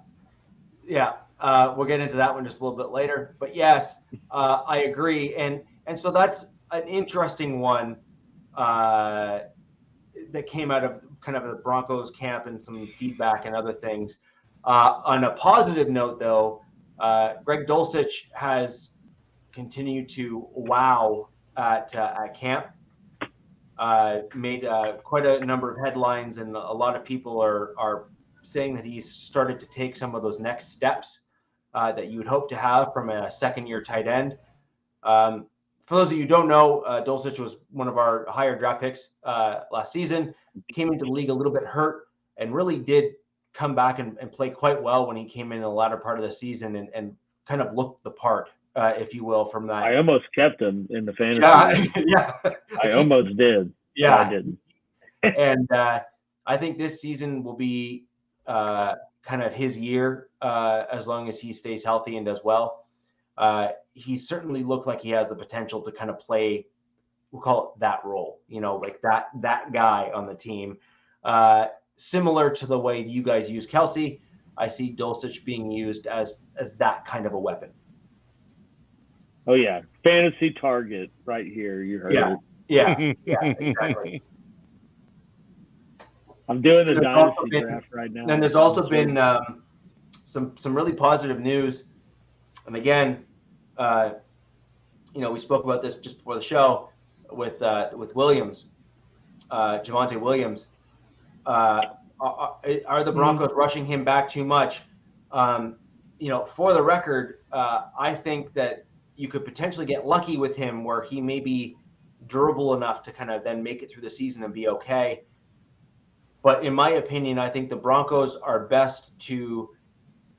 We'll get into that one just a little bit later. But yes, I agree. And so that's an interesting one that came out of kind of the Broncos camp and some feedback and other things. On a positive note, though, Greg Dulcich has continued to wow at camp. Made quite a number of headlines, and a lot of people are saying that he's started to take some of those next steps that you would hope to have from a second-year tight end. For those of you who don't know, Dulcich was one of our higher draft picks last season. Came into the league a little bit hurt and really did come back and play quite well when he came in the latter part of the season and kind of looked the part, if you will, from that. I almost kept him in the fantasy. Yeah. I almost did. Yeah. I didn't. And I think this season will be kind of his year as long as he stays healthy and does well. He certainly looked like he has the potential to kind of play, we'll call it that role, like that guy on the team. Similar to the way you guys use Kelsey, I see Dulcich being used as that kind of a weapon. Oh, yeah. Fantasy target right here. You heard it. Yeah, exactly. I'm doing the dynasty draft right now. And there's also been some really positive news. And again, we spoke about this just before the show. Williams, Javonte Williams. Are the Broncos rushing him back too much? For the record, I think that you could potentially get lucky with him where he may be durable enough to kind of then make it through the season and be okay. But in my opinion, I think the Broncos are best to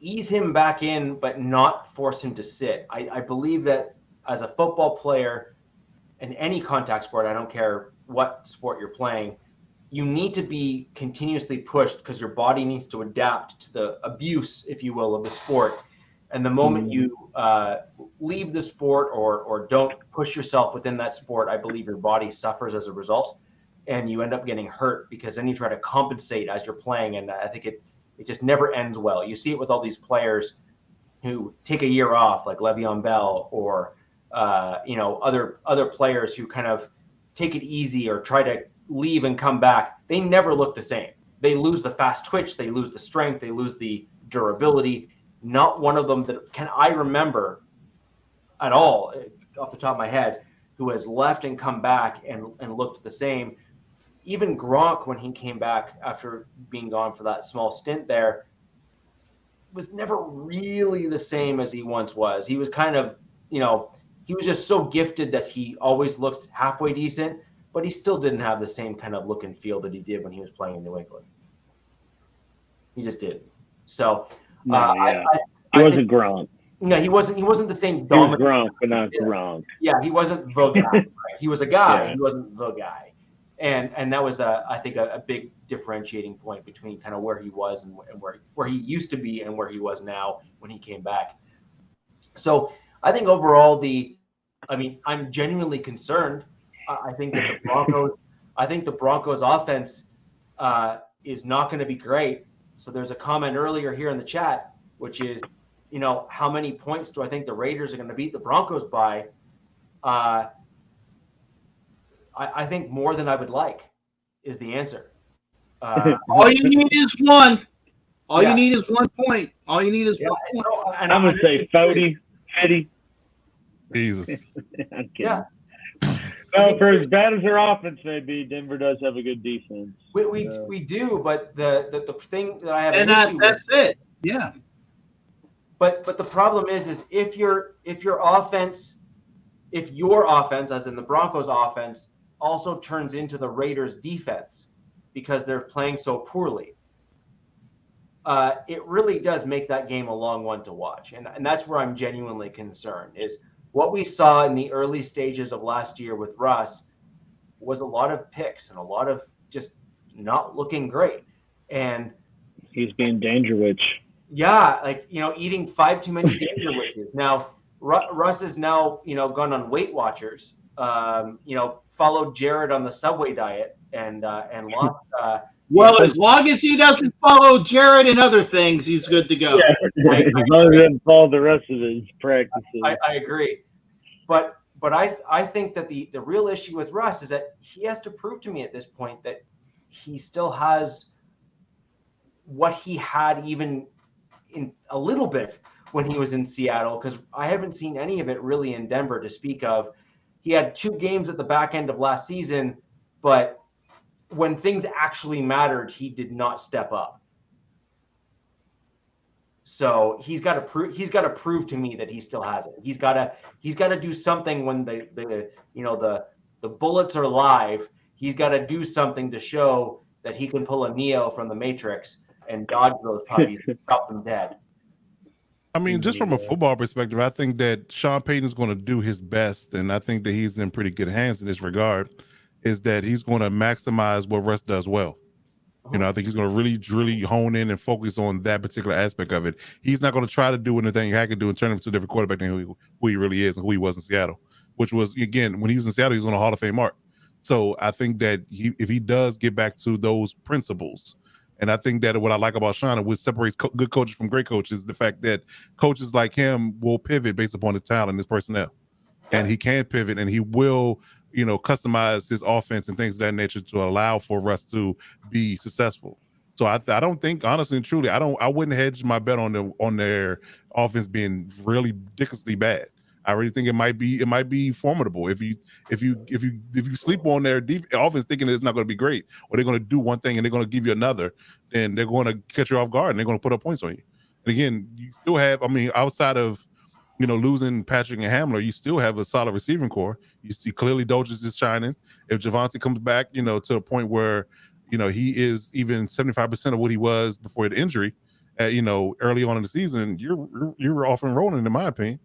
ease him back in, but not force him to sit. I believe that as a football player in any contact sport, I don't care what sport you're playing, you need to be continuously pushed because your body needs to adapt to the abuse, if you will, of the sport. And the moment you leave the sport or don't push yourself within that sport, I believe your body suffers as a result, and you end up getting hurt because then you try to compensate as you're playing, and I think it just never ends well. You see it with all these players who take a year off, like Le'Veon Bell, or other players who kind of take it easy or try to leave and come back. They never look the same. They lose the fast twitch, they lose the strength, they lose the durability. Not one of them that can I remember at all off the top of my head who has left and come back and looked the same. Even Gronk, when he came back after being gone for that small stint there, was never really the same as he once was. He was kind of, he was just so gifted that he always looked halfway decent, but he still didn't have the same kind of look and feel that he did when he was playing in New England. He just didn't. So he wasn't Gronk. No, he wasn't the same dominant. He was Gronk, but not Gronk. Yeah, he wasn't the guy. Right? He was a guy. Yeah. He wasn't the guy. And that was I think a big differentiating point between kind of where he was and where he used to be and where he was now when he came back. So I think overall I'm genuinely concerned. I think that the Broncos offense is not going to be great. So there's a comment earlier here in the chat, which is, how many points do I think the Raiders are going to beat the Broncos by? I think more than I would like is the answer. All you need is one. All you need is 1 point. All you need is 1 point. And I'm going to say 40, 50. Jesus. I'm kidding. No, for as bad as their offense may be, Denver does have a good defense. We do, but the thing that I have an issue that's with, it. Yeah. But the problem is if your offense, as in the Broncos offense, also turns into the Raiders defense because they're playing so poorly, it really does make that game a long one to watch. And that's where I'm genuinely concerned is what we saw in the early stages of last year with Russ was a lot of picks and a lot of just not looking great. And he's being danger witch. Yeah, eating 5 too many danger witches. Now, Russ is now, gone on Weight Watchers, followed Jared on the Subway diet and lost. Well, as long as he doesn't follow Jared and other things, he's good to go. Yeah, as long as he doesn't follow the rest of his practices. I agree. But I think that the real issue with Russ is that he has to prove to me at this point that he still has what he had even in a little bit when he was in Seattle, because I haven't seen any of it really in Denver to speak of. He had 2 games at the back end of last season, but when things actually mattered, he did not step up. So he's got to prove to me that he still has it. He's got to do something when the bullets are live. He's got to do something to show that he can pull a Neo from the Matrix and dodge those puppies and stop them dead. I mean, just from a football perspective, I think that Sean Payton is going to do his best, and I think that he's in pretty good hands in this regard, is that he's going to maximize what Russ does well. I think he's going to really hone in and focus on that particular aspect of it. He's not going to try to do anything Hack could do and turn him to a different quarterback than who he really is and who he was in Seattle, which was, again, when he was in Seattle, he was on a Hall of Fame mark. So I think that if he does get back to those principles, and I think that what I like about Sean and what separates good coaches from great coaches is the fact that coaches like him will pivot based upon his talent and his personnel. And he can pivot and he will, customize his offense and things of that nature to allow for Russ to be successful. So I don't think, honestly and truly, I wouldn't hedge my bet on their offense being really ridiculously bad. I really think it might be formidable if you sleep on their offense thinking it's not going to be great, or they're going to do one thing and they're going to give you another, then they're going to catch you off guard and they're going to put up points on you. And again, you still have, I mean, outside of losing Patrick and Hamler, you still have a solid receiving core. You see clearly Doges is shining. If Javonte comes back, to the point where he is even 75% of what he was before the injury, early on in the season, you're off and rolling, in my opinion.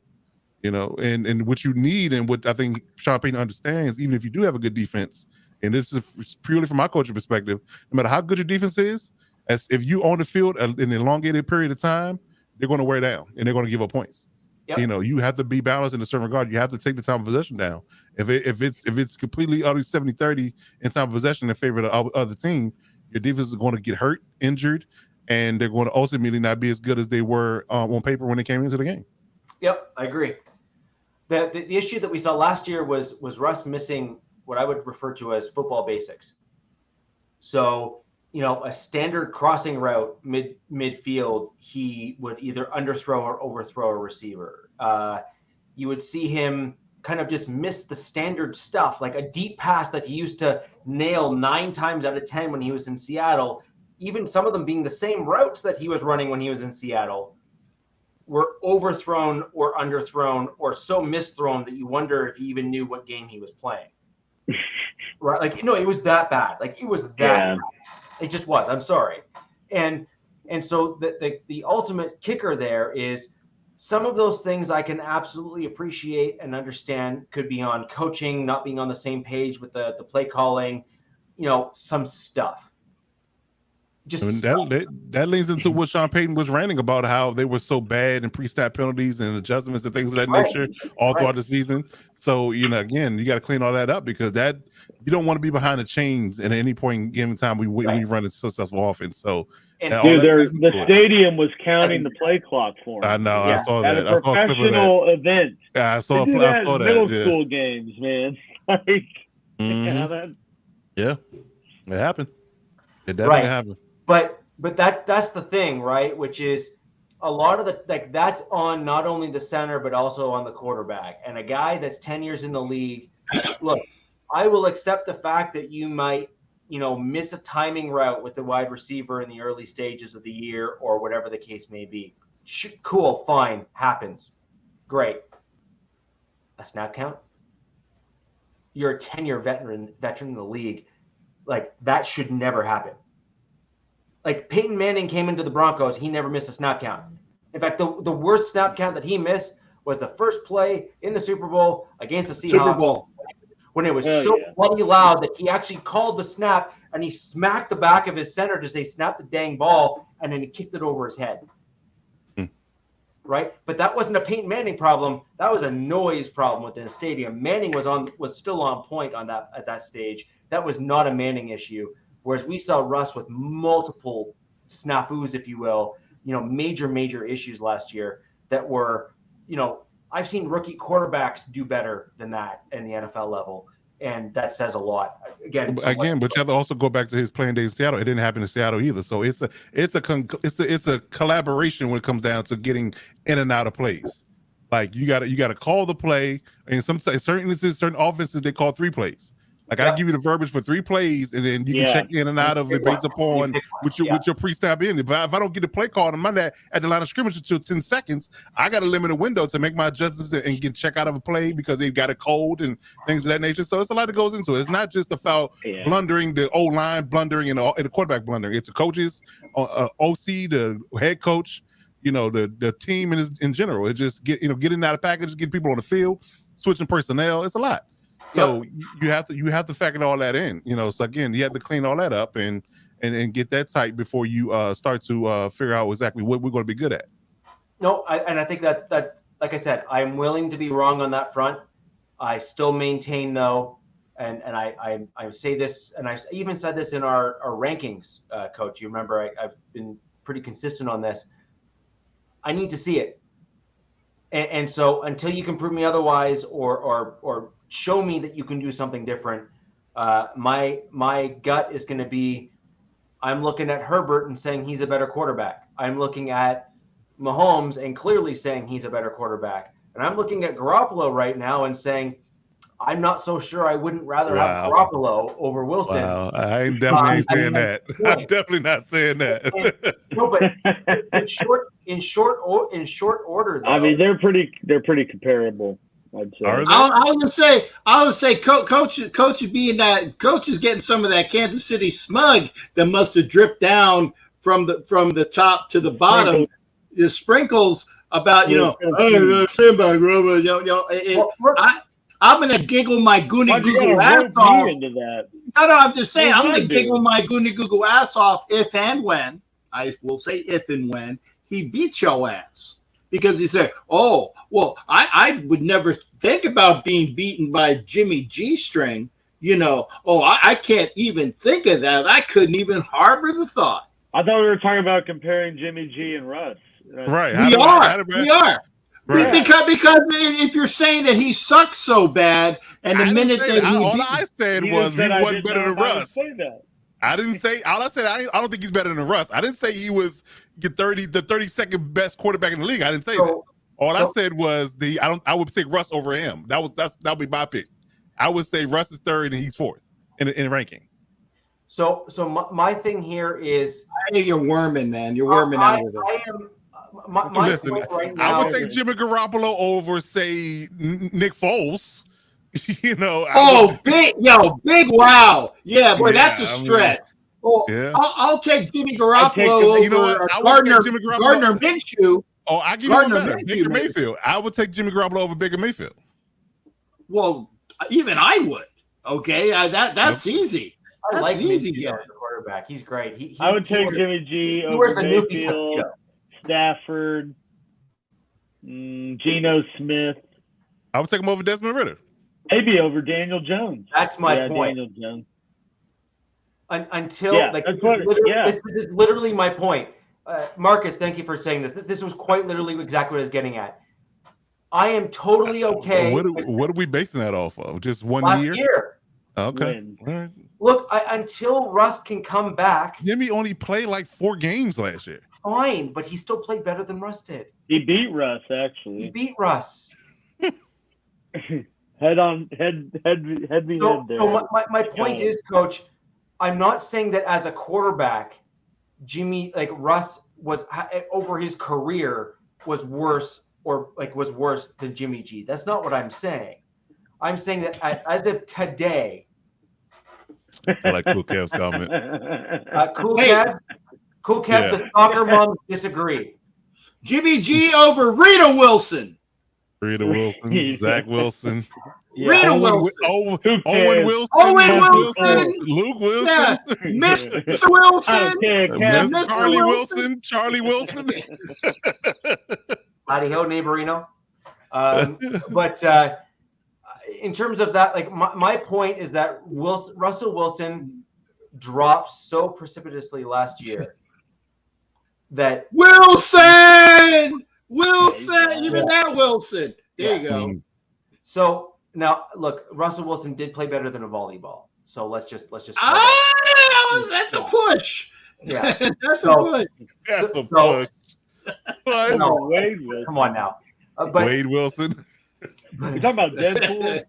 And what you need, and what I think Sean Payton understands, even if you do have a good defense, and this is purely from my coaching perspective, no matter how good your defense is, as if you on the field in an elongated period of time, they're going to wear down and they're going to give up points. Yep. You have to be balanced in a certain regard. You have to take the time of possession down. If it's completely utterly 70-30 in time of possession in favor of the other team, your defense is going to get hurt, injured, and they're going to ultimately not be as good as they were on paper when they came into the game. Yep, I agree. The issue that we saw last year was Russ missing what I would refer to as football basics. So, a standard crossing route midfield, he would either underthrow or overthrow a receiver. You would see him kind of just miss the standard stuff, like a deep pass that he used to nail 9 times out of 10 when he was in Seattle. Even some of them being the same routes that he was running when he was in Seattle were overthrown or underthrown or so misthrown that you wonder if he even knew what game he was playing. Right? Like, it was that bad. Like, it was that bad. It just was. I'm sorry. And so the ultimate kicker there is some of those things I can absolutely appreciate and understand could be on coaching, not being on the same page with the play calling, some stuff. That leads into what Sean Payton was ranting about, how they were so bad in pre-snap penalties and adjustments and things of that nature all throughout the season. So, again, you got to clean all that up, because that you don't want to be behind the chains at any point in given time we run a successful offense. So, dude, the stadium was counting the play clock for him. I know. I saw at that. A professional event. Yeah, I saw that. Middle school games, man. Yeah, it happened. It definitely happened. But that's the thing, right? Which is a lot of that's on not only the center but also on the quarterback. And a guy that's 10 years in the league, look, I will accept the fact that you might, miss a timing route with the wide receiver in the early stages of the year or whatever the case may be. Cool, fine, happens. Great. A snap count? You're a 10-year veteran in the league. Like, that should never happen. Like, Peyton Manning came into the Broncos, he never missed a snap count. In fact, the worst snap count that he missed was the first play in the Super Bowl against the Seahawks. Super Bowl. When it was bloody loud that he actually called the snap and he smacked the back of his center to say, snap the dang ball, and then he kicked it over his head. Right? But that wasn't a Peyton Manning problem. That was a noise problem within the stadium. Manning was still on point at that stage. That was not a Manning issue. Whereas we saw Russ with multiple snafus, if you will, major issues last year that were, I've seen rookie quarterbacks do better than that in the NFL level. And that says a lot. Again, but you have to also go back to his playing days in Seattle. It didn't happen in Seattle either. So it's a collaboration when it comes down to getting in and out of plays. Like, you got to call the play, and certain offenses they call 3 plays. Like, I give you the verbiage for 3 plays, and then you can check in and out of it based upon with your pre-snap in. But if I don't get the play call, I'm at the line of scrimmage until 10 seconds, I got a limited window to make my adjustments and get check out of a play because they've got a cold and things of that nature. So it's a lot that goes into it. It's not just about blundering, the O-line blundering, and the quarterback blundering. It's the coaches, OC, the head coach, the team in general. It just getting out of package, getting people on the field, switching personnel. It's a lot. So you have to factor all that in, So again, you have to clean all that up and get that tight before you start to figure out exactly what we're going to be good at. No, I think that like I said, I'm willing to be wrong on that front. I still maintain though, and I say this, and I even said this in our rankings, Coach. You remember I've been pretty consistent on this. I need to see it, and so until you can prove me otherwise, or show me that you can do something different, my gut is going to be, I'm looking at Herbert and saying he's a better quarterback. I'm looking at Mahomes and clearly saying he's a better quarterback. And I'm looking at Garoppolo right now and saying, I'm not so sure I wouldn't rather have Garoppolo over Wilson. Wow, I ain't definitely saying that. I'm definitely not saying that. No, but in short order, though. I mean, they're pretty comparable. I'd say. I would say, coach is getting some of that Kansas City smug that must have dripped down from the top to the bottom. The sprinkles about I'm gonna giggle my goony google ass off. Into that? No, I'm just saying I'm gonna giggle my goony google ass off if and when I will say if and when he beats your ass. Because he said, oh, well, I would never think about being beaten by Jimmy G string. I can't even think of that. I couldn't even harbor the thought. I thought we were talking about comparing Jimmy G and Russ. Right. We are. Right. Because if you're saying that he sucks so bad, and the minute that I said was he wasn't better than Russ. I didn't say. All I said, I don't think he's better than Russ. I didn't say he was the 32nd best quarterback in the league. I didn't say that. All I said was I would pick Russ over him. That would be my pick. I would say Russ is third and he's fourth in ranking. So my thing here is, I think you're worming, man. You're worming out of it. I am. Listen, right now, I would take Jimmy Garoppolo over, say, Nick Foles. Big wow. Yeah, boy, that's a stretch. I'll take Jimmy Garoppolo over Gardner Minshew. Oh, I give you one better. Baker Mayfield. I would take Jimmy Garoppolo over Baker Mayfield. Well, even I would. Okay, that's easy. I like easy as a quarterback. He's great. I would take Jimmy G over Mayfield, Stafford, Geno Smith. I would take him over Desmond Ridder. Maybe over Daniel Jones. That's my point. Daniel Jones. This is literally my point. Marcus, thank you for saying this. This was quite literally exactly what I was getting at. I am totally okay. What are we basing that off of? Just one year? Okay. Right. Look, until Russ can come back. Jimmy only played like 4 games last year. Fine, but he still played better than Russ did. He beat Russ, actually. He beat Russ. Head there. So my point is, Coach, I'm not saying that as a quarterback, Russ was over his career was worse than Jimmy G. That's not what I'm saying. I'm saying that as of today. I like Cool Kev's comment. Cool Kev, the soccer mom disagree. Jimmy G over Rita Wilson. Zach Wilson. Yeah. Rita Wilson. Owen Wilson. Luke Wilson. Yeah. Mr. Wilson. Mr. Charlie Wilson. Howdy ho, neighborino. But in terms of that, my point is that Russell Wilson dropped so precipitously last year that Wilson, even that Wilson. There you go. So now, look, Russell Wilson did play better than a volleyball. So let's just. That's a push. Yeah, that's a push. That's a push. No, come on now. Wade Wilson. You're talking about Deadpool?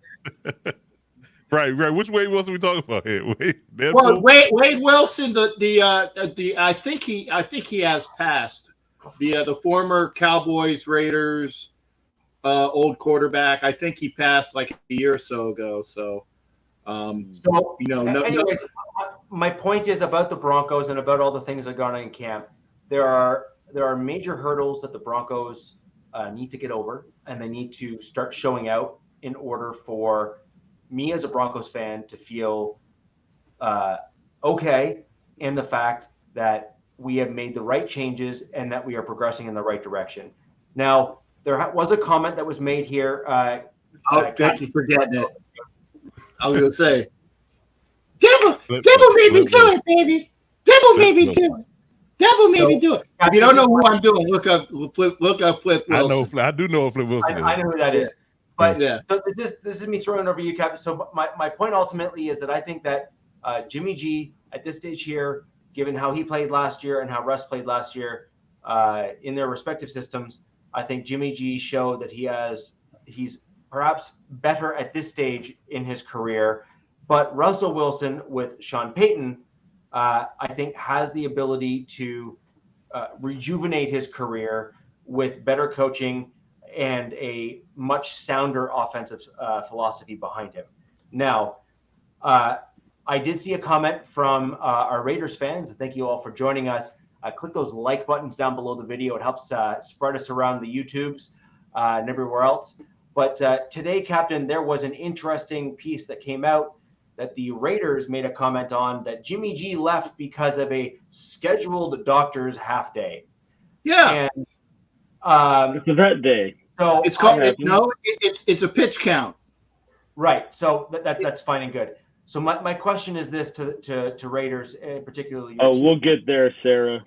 Right. Which Wade Wilson we talking about here? Wade Wilson. I think he has passed. The former Cowboys, Raiders, old quarterback. I think he passed like a year or so ago. So, anyways, my point is about the Broncos and about all the things that are going on in camp. There are major hurdles that the Broncos need to get over, and they need to start showing out in order for me as a Broncos fan to feel okay in the fact that we have made the right changes and that we are progressing in the right direction. Now, there was a comment that was made here. Thank you for getting it. I was going to say, Devil made me do it, baby. Devil made me do it. Devil made me do it. If you don't know who I'm doing, look up Flip Wilson. I do know Flip Wilson. I know who that is. But so this is me throwing over you, Cap. So my point ultimately is that I think that Jimmy G at this stage here, given how he played last year and how Russ played last year in their respective systems, I think Jimmy G showed that he has he's perhaps better at this stage in his career. But Russell Wilson with Sean Payton, I think, has the ability to rejuvenate his career with better coaching and a much sounder offensive philosophy behind him. Now, I did see a comment from our Raiders fans. Thank you all for joining us. Click those like buttons down below the video. It helps spread us around the YouTubes and everywhere else. But today, Captain, there was an interesting piece that came out that the Raiders made a comment on, that Jimmy G left because of a scheduled doctor's half day. Yeah. And it's a vet day. So it's called it's a pitch count. Right. So that's fine and good. So my question is this to Raiders, particularly. We'll get there, Sarah.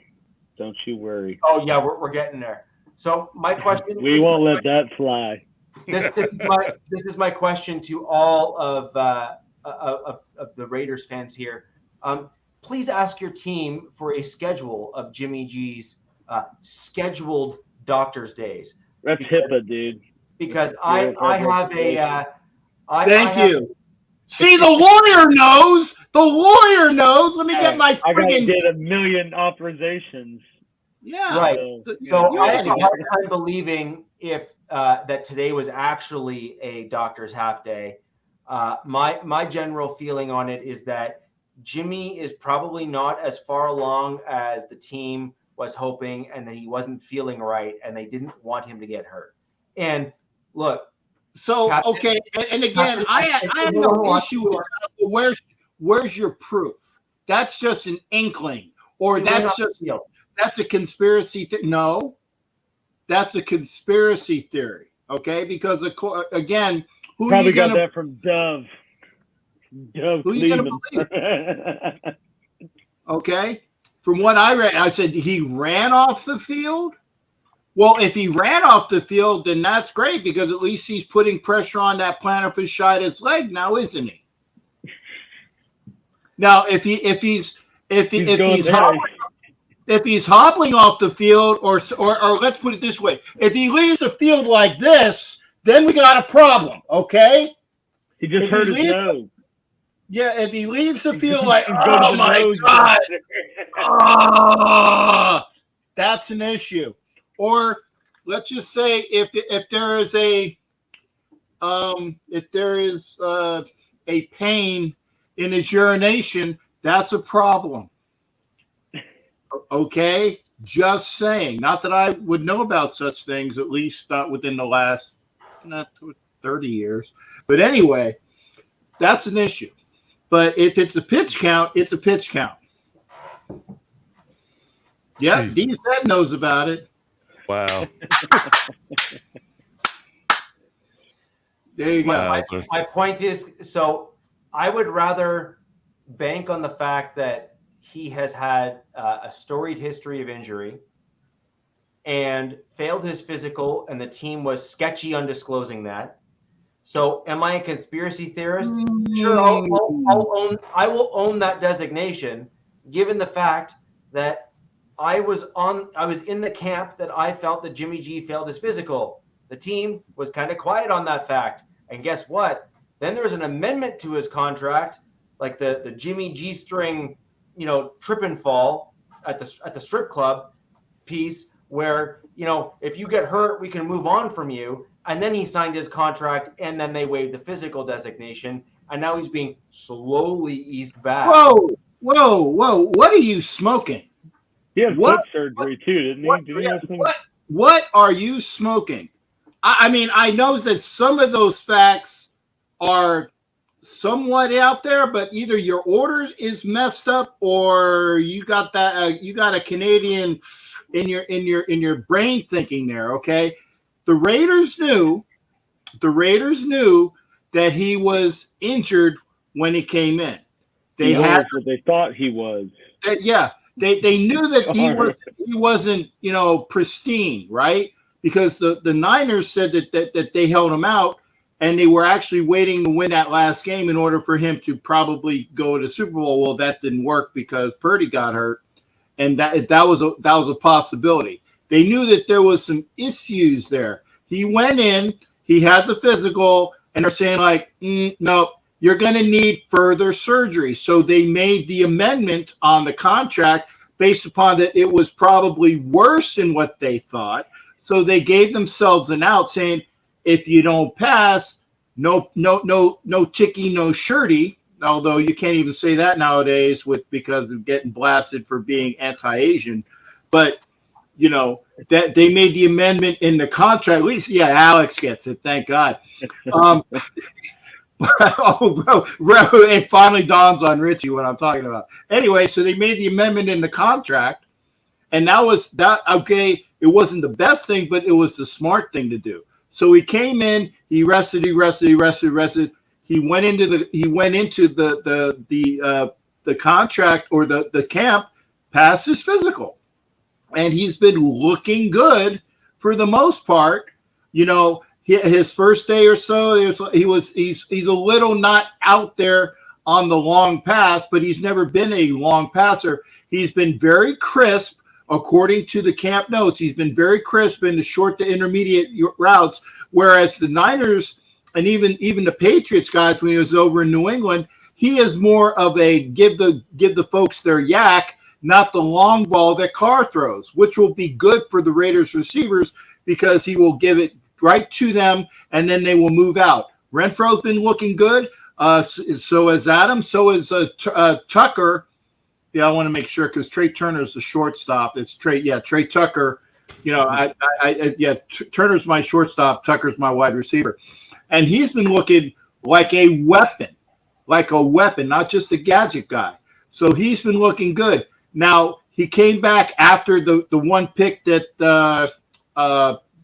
Don't you worry. Oh yeah, we're getting there. So my question. We won't let that fly. This is my question to all of the Raiders fans here. Please ask your team for a schedule of Jimmy G's scheduled doctor's days. That's HIPAA, dude. Because I have a. Thank you. See, the lawyer knows. The lawyer knows. Let me get my I got to get 1 million authorizations. Yeah. Right. So I have a hard time believing if that today was actually a doctor's half day. My general feeling on it is that Jimmy is probably not as far along as the team was hoping, and that he wasn't feeling right, and they didn't want him to get hurt. And look. So, Captain, okay, and again, I have no issue with that. Where's your proof? That's just an inkling, or that's a conspiracy. No, that's a conspiracy theory. Okay, because again, who probably got that from Dove. Who are you going to believe? Okay, from what I read, I said he ran off the field. Well, if he ran off the field, then that's great, because at least he's putting pressure on that plantar fasciitis leg now, isn't he? Now, if he's hobbling off the field, or let's put it this way, if he leaves the field like this, then we got a problem. Okay? He just hurt his nose. Yeah, if he leaves the field like, oh my God, that's an issue. Or let's just say if there is a pain in his urination, that's a problem. Okay, just saying. Not that I would know about such things, at least not within the last 30 years. But anyway, that's an issue. But if it's a pitch count, it's a pitch count. Yeah, DZ knows about it. Wow. There you go. My point is, so I would rather bank on the fact that he has had a storied history of injury and failed his physical, and the team was sketchy on disclosing that. So am I a conspiracy theorist? Sure, I will own that designation, given the fact that I was in the camp that I felt that Jimmy G failed his physical. The team was kind of quiet on that fact. And guess what? Then there was an amendment to his contract, like the Jimmy G string, trip and fall at the strip club piece, where, if you get hurt, we can move on from you. And then he signed his contract, and then they waived the physical designation, and now he's being slowly eased back. Whoa. What are you smoking? He had foot surgery too, didn't he? What are you smoking? I mean, I know that some of those facts are somewhat out there, but either your order is messed up, or you got that you got a Canadian in your brain thinking there. Okay, the Raiders knew that he was injured when he came in. They had what they thought he was. They knew that he wasn't, pristine, right? Because the Niners said that they held him out, and they were actually waiting to win that last game in order for him to probably go to the Super Bowl. Well, that didn't work because Purdy got hurt, and that was a possibility. They knew that there was some issues there. He went in. he had the physical, and they're saying like, no, you're going to need further surgery. So they made the amendment on the contract based upon that it was probably worse than what they thought. So they gave themselves an out, saying, if you don't pass, no ticky, no shirty. Although you can't even say that nowadays because of getting blasted for being anti-Asian. But that they made the amendment in the contract. At least, yeah, Alex gets it. Thank God. It finally dawns on Richie what I'm talking about. Anyway, so they made the amendment in the contract, and that was that. Okay, it wasn't the best thing, but it was the smart thing to do. So he came in, he rested. He went into the contract or the camp, passed his physical, and he's been looking good for the most part. His first day or so, he's a little not out there on the long pass, but he's never been a long passer. He's been very crisp, according to the camp notes. He's been very crisp in the short to intermediate routes, whereas the Niners and even the Patriots guys, when he was over in New England, he is more of a give the folks their yak, not the long ball that Carr throws, which will be good for the Raiders receivers because he will give it right to them, and then they will move out. Renfro's been looking good. So has Adams. So is Tucker. Yeah, I want to make sure because Trey Turner's the shortstop. It's Trey Tucker. Turner's my shortstop. Tucker's my wide receiver, and he's been looking like a weapon, not just a gadget guy. So he's been looking good. Now he came back after the one pick that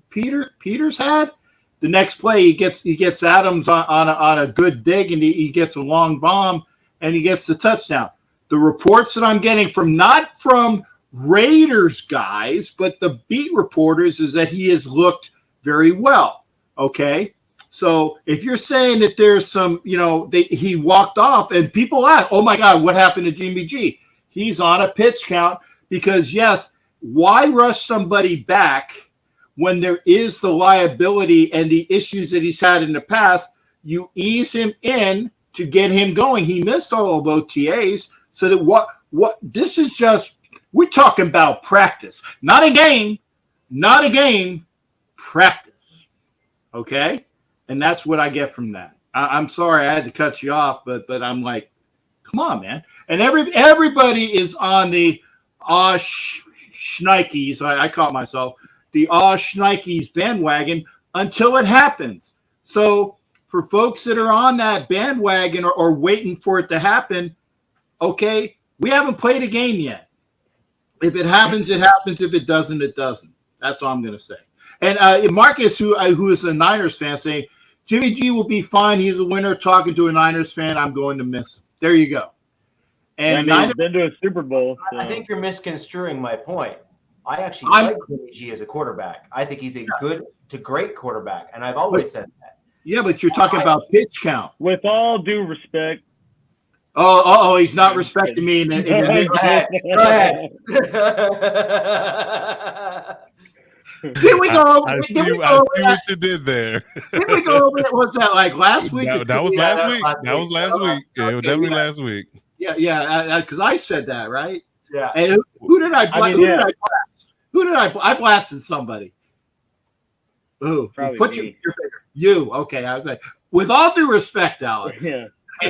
Peters had. The next play, he gets Adams on a good dig, and he gets a long bomb, and he gets the touchdown. The reports that I'm getting not from Raiders guys, but the beat reporters, is that he has looked very well. Okay, so if you're saying that there's some, he walked off, and people ask, oh my God, what happened to Jimmy G? He's on a pitch count because yes, why rush somebody back when there is the liability and the issues that he's had in the past? You ease him in to get him going. He missed all of OTAs. So that this is just, we're talking about practice, not a game, practice. Okay. And that's what I get from that. I'm sorry I had to cut you off, but I'm like, come on, man. And everybody is on the shnikes. I caught myself. The shnikes bandwagon until it happens. So for folks that are on that bandwagon or waiting for it to happen, okay, we haven't played a game yet. If it happens, it happens. If it doesn't, it doesn't. That's all I'm going to say. And Marcus, who is a Niners fan, saying, Jimmy G will be fine. He's a winner. Talking to a Niners fan, I'm going to miss him. There you go. And he's been to a Super Bowl. So. I think you're misconstruing my point. I actually like Jimmy G as a quarterback. I think he's a good to great quarterback, and I've always said that. Yeah, but you're talking about pitch count. With all due respect. Oh, he's not respecting me. Go ahead. Did we go over? I see what you did there. Did we go over? What's that like last week? That was last week. That was last week. Yeah, it was definitely last week. Yeah, because I said that, right? Yeah. And who did I blast? Who did I blasted somebody. Who? Probably put your finger. You. Okay. I was like, with all due respect, Alex. Yeah.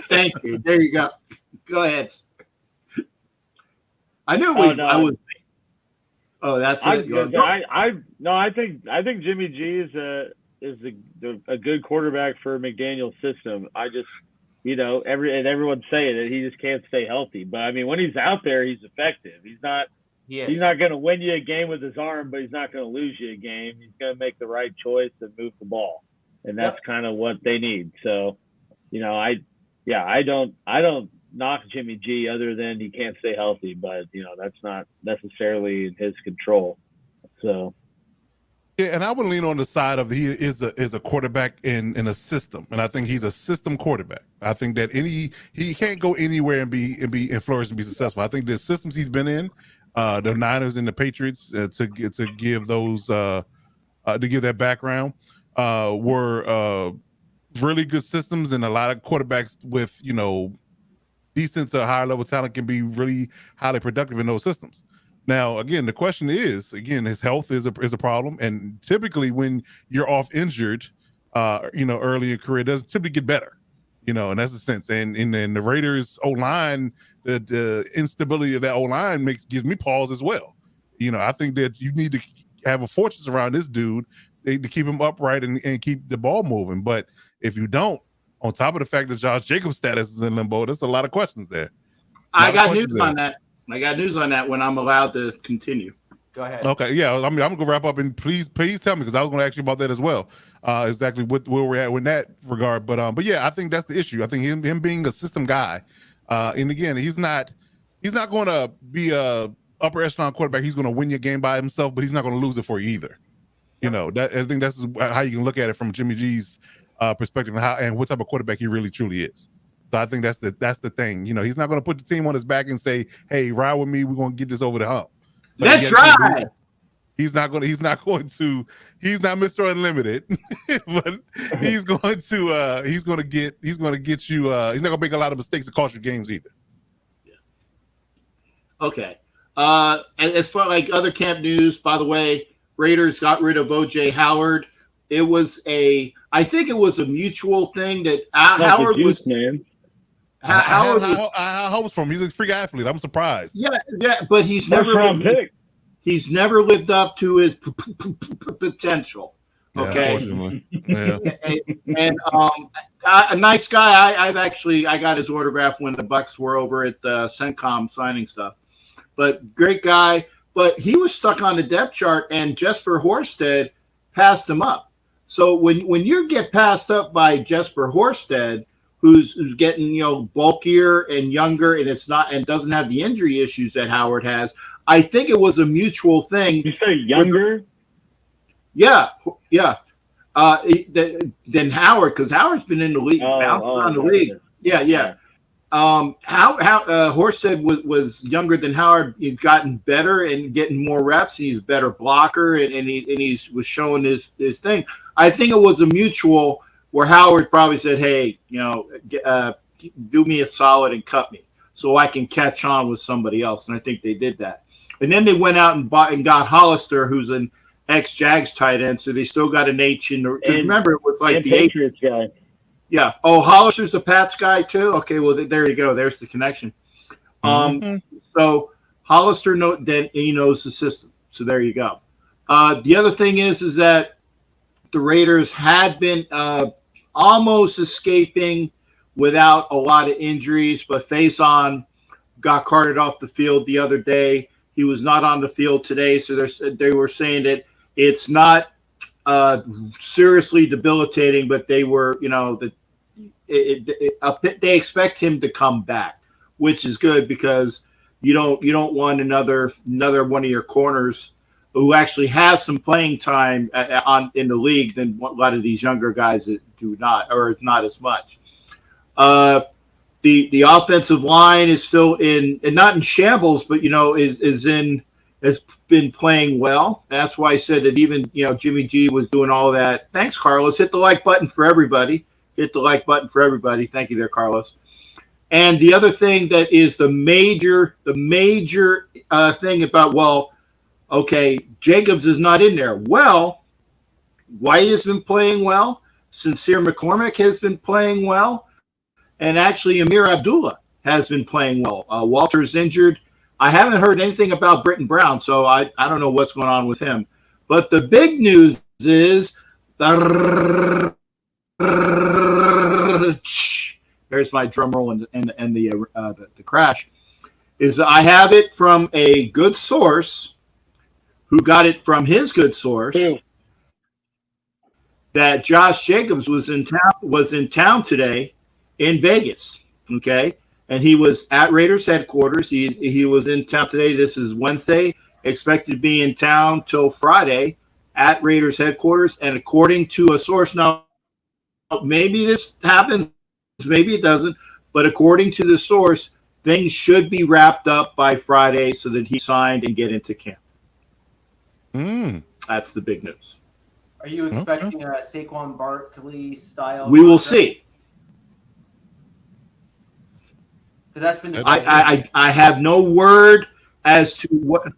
Thank you. There you go. Go ahead. I knew I was. Oh, that's it. I think Jimmy G is a good quarterback for McDaniel's system. I just, everyone's saying that he just can't stay healthy. But I mean, when he's out there, he's effective. He's not going to win you a game with his arm, but he's not going to lose you a game. He's going to make the right choice and move the ball, and that's kind of what they need. So, I don't knock Jimmy G other than he can't stay healthy, but that's not necessarily in his control. So. Yeah, and I would lean on the side of he is a quarterback in a system, and I think he's a system quarterback. I think that he can't go anywhere and flourish and be successful. I think the systems he's been in, the Niners and the Patriots, to give those to give that background. were really good systems, and a lot of quarterbacks with decent to higher level talent can be really highly productive in those systems. Now, again, the question is, his health is a problem, and typically when you're off injured, early in your career, it doesn't typically get better, and that's the sense. And the Raiders O-line, the instability of that O-line gives me pause as well. I think that you need to have a fortress around this dude to keep him upright and keep the ball moving. But if you don't, on top of the fact that Josh Jacobs' status is in limbo, there's a lot of questions there. I got news on that. I got news on that when I'm allowed to continue. Go ahead. Okay, yeah. I'm gonna wrap up, and please tell me, because I was gonna ask you about that as well. Exactly where we're at in that regard. But yeah, I think that's the issue. I think him being a system guy, and again, he's not going to be a upper echelon quarterback. He's going to win your game by himself, but he's not going to lose it for you either. I think that's how you can look at it from Jimmy G's perspective, and what type of quarterback he really truly is. So I think that's the thing. He's not going to put the team on his back and say, "Hey, ride with me. We're going to get this over the hump." But let's ride. He's not Mr. Unlimited, but he's going to get you. He's not going to make a lot of mistakes that cost you games either. Yeah. Okay. And as far like other camp news, by the way, Raiders got rid of O.J. Howard. I think it was a mutual thing that Howard was. Man. Howard was from. He's a freak athlete. I'm surprised. Yeah, but he's never lived up to his potential. Okay. Yeah. and a nice guy. I got his autograph when the Bucks were over at the CENTCOM signing stuff. But great guy. But he was stuck on the depth chart, and Jesper Horsted passed him up. So when you get passed up by Jesper Horsted, who's getting bulkier and younger, and doesn't have the injury issues that Howard has, I think it was a mutual thing. You say younger? Yeah. Than Howard, because Howard's been in the league, bounced around the league. Yeah. Horsted was younger than Howard. He's gotten better and getting more reps. He's a better blocker, and he was showing his thing. I think it was a mutual where Howard probably said, "Hey, do me a solid and cut me so I can catch on with somebody else." And I think they did that. And then they went out and got Hollister, who's an ex-Jags tight end, so they still got an H in the. Remember, it was like the Patriots guy. Yeah. Oh, Hollister's the Pats guy too. Okay. Well, there you go. There's the connection. So Hollister then he knows the system. So there you go. The other thing is that the Raiders had been almost escaping without a lot of injuries, but Faison got carted off the field the other day. He was not on the field today, so they were saying that it's not seriously debilitating, but they were, they expect him to come back, which is good because you don't want another one of your corners who actually has some playing time in the league than a lot of these younger guys that do not, or not as much. The offensive line is still not in shambles, but has been playing well. That's why I said that even Jimmy G was doing all that. Thanks, Carlos. Hit the like button for everybody. Hit the like button for everybody. Thank you there, Carlos. And the other thing that is the major thing about, Jacobs is not in there. Well, White has been playing well. Sincere McCormick has been playing well. And actually, Amir Abdullah has been playing well. Walter's injured. I haven't heard anything about Britton Brown, so I don't know what's going on with him. But the big news is there's my drum roll and the crash. Is I have it from a good source who got it from his good source that Josh Jacobs was in town today in Vegas. Okay. And he was at Raiders headquarters. He was in town today. This is Wednesday. Expected to be in town till Friday at Raiders headquarters. And according to a source, now maybe this happens, maybe it doesn't. But according to the source, things should be wrapped up by Friday so that he signed and get into camp. That's the big news. Are you expecting a Saquon Barkley style? We will see. That's been I have no word as to what.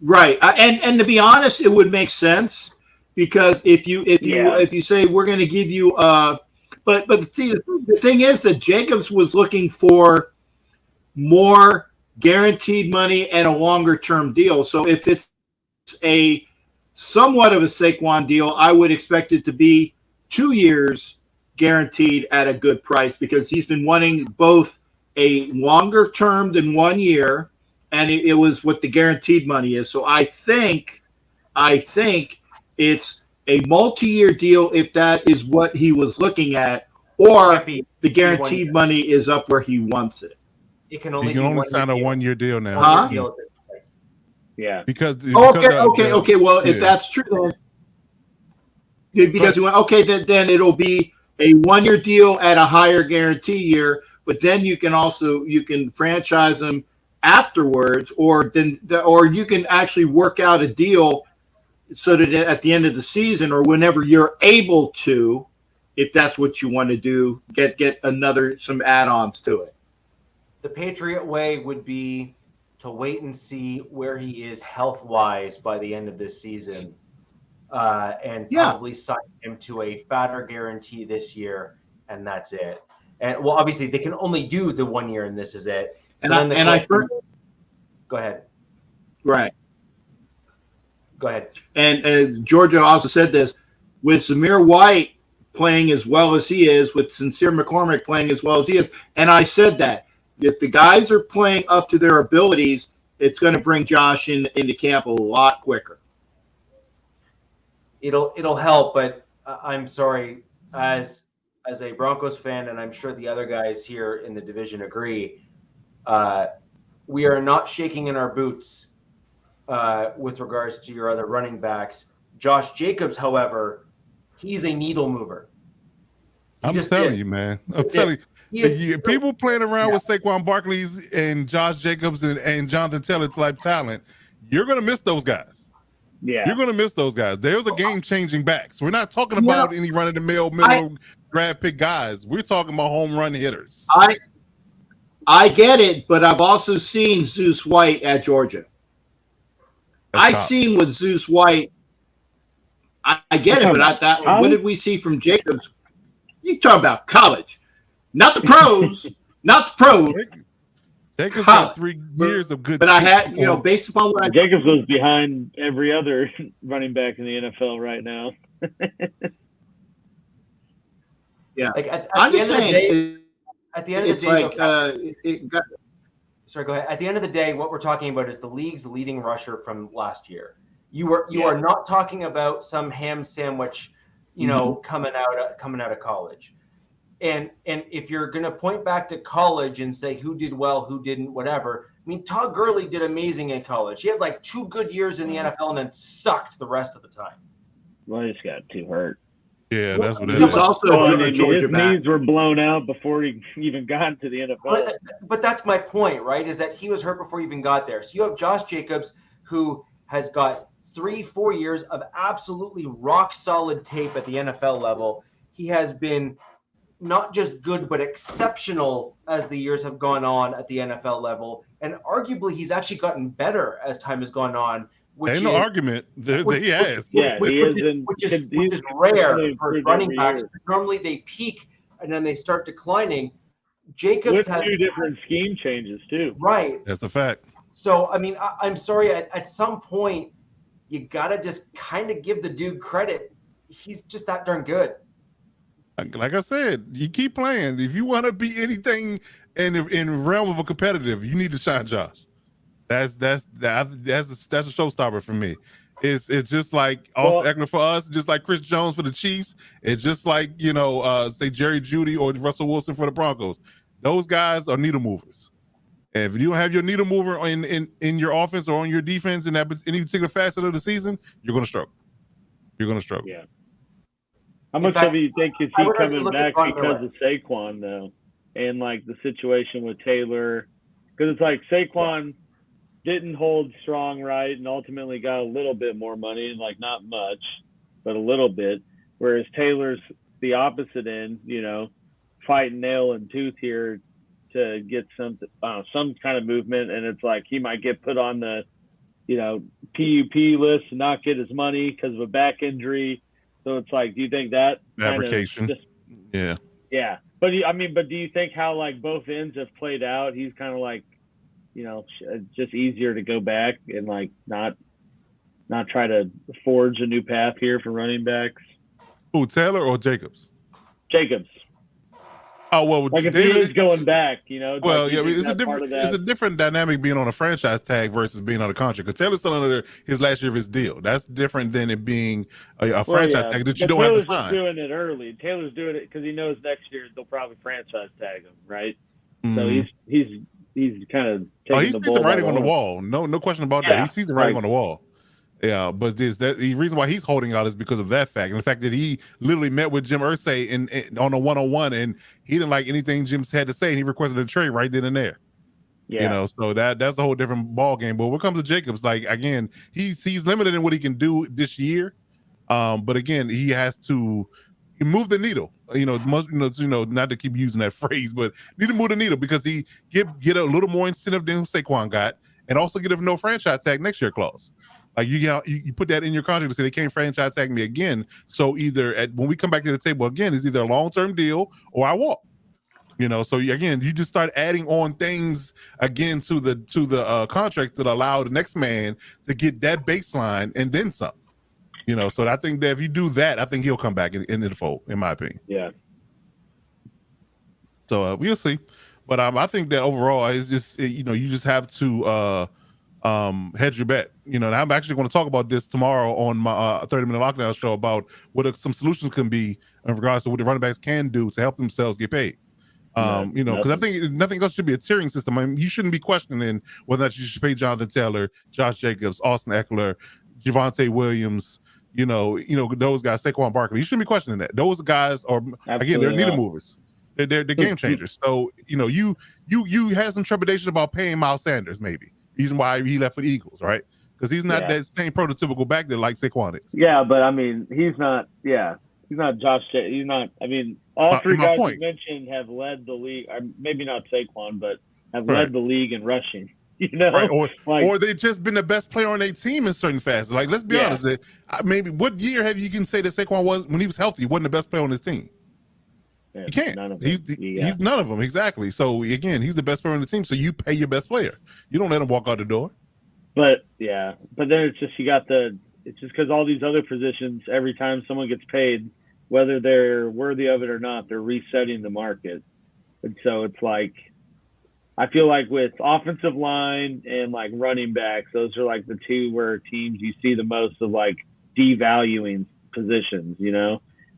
Right, and to be honest, it would make sense because if you say we're going to give you but the thing is that Jacobs was looking for more guaranteed money and a longer term deal. So if it's a somewhat of a Saquon deal, I would expect it to be 2 years guaranteed at a good price because he's been wanting both a longer term than 1 year, and it was what the guaranteed money is. So I think it's a multi-year deal if that is what he was looking at, or the guaranteed money is up where he wants it. It can only sign a 1 year deal now. Huh? Yeah. Because okay. Well, if that's true, then because then it'll be a 1 year deal at a higher guarantee year. But then you can franchise them afterwards, or you can actually work out a deal so that at the end of the season or whenever you're able to, if that's what you want to do, get some add-ons to it. The Patriot way would be to wait and see where he is health-wise by the end of this season, and probably sign him to a fatter guarantee this year, and that's it. And well, obviously they can only do the 1 year, and this is it. So go ahead. Right. Go ahead. And Georgia also said this with Zamir White playing as well as he is, with Sincere McCormick playing as well as he is. And I said that if the guys are playing up to their abilities, it's going to bring Josh into camp a lot quicker. It'll help, but I'm sorry, as a Broncos fan, and I'm sure the other guys here in the division agree, we are not shaking in our boots with regards to your other running backs. Josh Jacobs, however, he's a needle mover. I'm telling you, man. I'm telling you. People playing around with Saquon Barkley's and Josh Jacobs and Jonathan Taylor type talent, you're going to miss those guys. Yeah. You're going to miss those guys. There's a game-changing backs. We're not talking about any run-of-the-mill middle draft pick guys. We're talking about home run hitters. I get it, but I've also seen Zeus White at Georgia. I've seen with Zeus White. I get it, but what did we see from Jacobs? You talking about college, not the pros, not the pros. Jacobs got 3 years of good. But I had, based upon what Jacobs was behind every other running back in the NFL right now. Yeah, I'm just saying. At the end of the day, sorry, go ahead. At the end of the day, what we're talking about is the league's leading rusher from last year. You are not talking about some ham sandwich, coming out of college. And if you're going to point back to college and say who did well, who didn't, whatever. I mean, Todd Gurley did amazing in college. He had like 2 good years in the NFL and then sucked the rest of the time. Well, he just got too hurt. Yeah, that's what it is. He was also a Georgia his knees were blown out before he even got into the NFL. But that's my point, right? Is that he was hurt before he even got there. So you have Josh Jacobs, who has got 3-4 years of absolutely rock solid tape at the NFL level. He has been not just good, but exceptional as the years have gone on at the NFL level. And arguably, he's actually gotten better as time has gone on. Ain't no argument. He has. Which is rare for running backs. Normally, they peak and then they start declining. Jacobs has 2 different scheme changes too. Right. That's a fact. So, I mean, I'm sorry. At some point, you got to just kind of give the dude credit. He's just that darn good. Like I said, you keep playing. If you want to be anything in the realm of a competitive, you need to shine Josh. That's a showstopper for me. It's just like Austin Eckler for us, just like Chris Jones for the Chiefs. It's just like say Jerry Jeudy or Russell Wilson for the Broncos. Those guys are needle movers. And if you don't have your needle mover in your offense or on your defense in any particular facet of the season, you're going to struggle. Yeah. How much do you think is he coming back because of Saquon though, and like the situation with Taylor? Because it's like Saquon didn't hold strong, right, and ultimately got a little bit more money, and like not much. but a little bit. Whereas Taylor's the opposite end, fighting nail and tooth here to get some kind of movement, and it's like he might get put on the PUP list and not get his money because of a back injury. So it's like, do you think that fabrication? Yeah. But do you think how like both ends have played out? He's kind of like, just easier to go back and like not try to forge a new path here for running backs. Who, Taylor or Jacobs? Jacobs. Oh, well, like if he is going back, Well, like, yeah, it's a different dynamic being on a franchise tag versus being on a contract. Because Taylor's still under his last year of his deal. That's different than it being a franchise tag that you don't Taylor's have to sign. Taylor's doing it early. Taylor's doing it because he knows next year they'll probably franchise tag him, right? So he's kind of taking he sees the writing on the wall. No question about that. He sees the writing on the wall. Yeah, but the reason why he's holding out is because of that fact, and the fact that he literally met with Jim Irsay on a 1-on-1, and he didn't like anything Jim had to say, and he requested a trade right then and there. Yeah, so that's a whole different ball game. But when it comes to Jacobs, like again, he's limited in what he can do this year, but again, he has to move the needle. Not to keep using that phrase, but need to move the needle because he get a little more incentive than Saquon got, and also get a no franchise tag next year clause. Like you put that in your contract to say they can't franchise tag me again. So either when we come back to the table again, it's either a long-term deal or I walk. So again, you just start adding on things again to the contract that allow the next man to get that baseline and then some. So I think that if you do that, I think he'll come back into the fold, in my opinion. Yeah. So we'll see, but I think that overall it's just you just have to. Hedge your bet. And I'm actually going to talk about this tomorrow on my 30-minute lockdown show about what some solutions can be in regards to what the running backs can do to help themselves get paid. Because I think nothing else should be a tiering system. I mean, you shouldn't be questioning whether or not you should pay Jonathan Taylor, Josh Jacobs, Austin Eckler, Javonte Williams, those guys, Saquon Barkley. You shouldn't be questioning that. Those guys are, again, they're needle movers. They're game changers. So, you had some trepidation about paying Miles Sanders, maybe. Reason why he left for the Eagles, right? Because he's not that same prototypical back that like Saquon is. Yeah, but I mean, he's not Josh. He's not. I mean, all three guys you mentioned have led the league. Maybe not Saquon, but have led the league in rushing. Right. Or they've just been the best player on their team in certain facets. Like, let's be honest. Maybe what year have you can say that Saquon was when he was healthy? He wasn't the best player on his team. You can't. None of them. He's none of them, exactly. So again, he's the best player on the team. So you pay your best player. You don't let him walk out the door. But then it's just it's just because all these other positions, every time someone gets paid, whether they're worthy of it or not, they're resetting the market. And so it's like, I feel like with offensive line and like running backs, those are like the two where teams you see the most of like devaluing positions,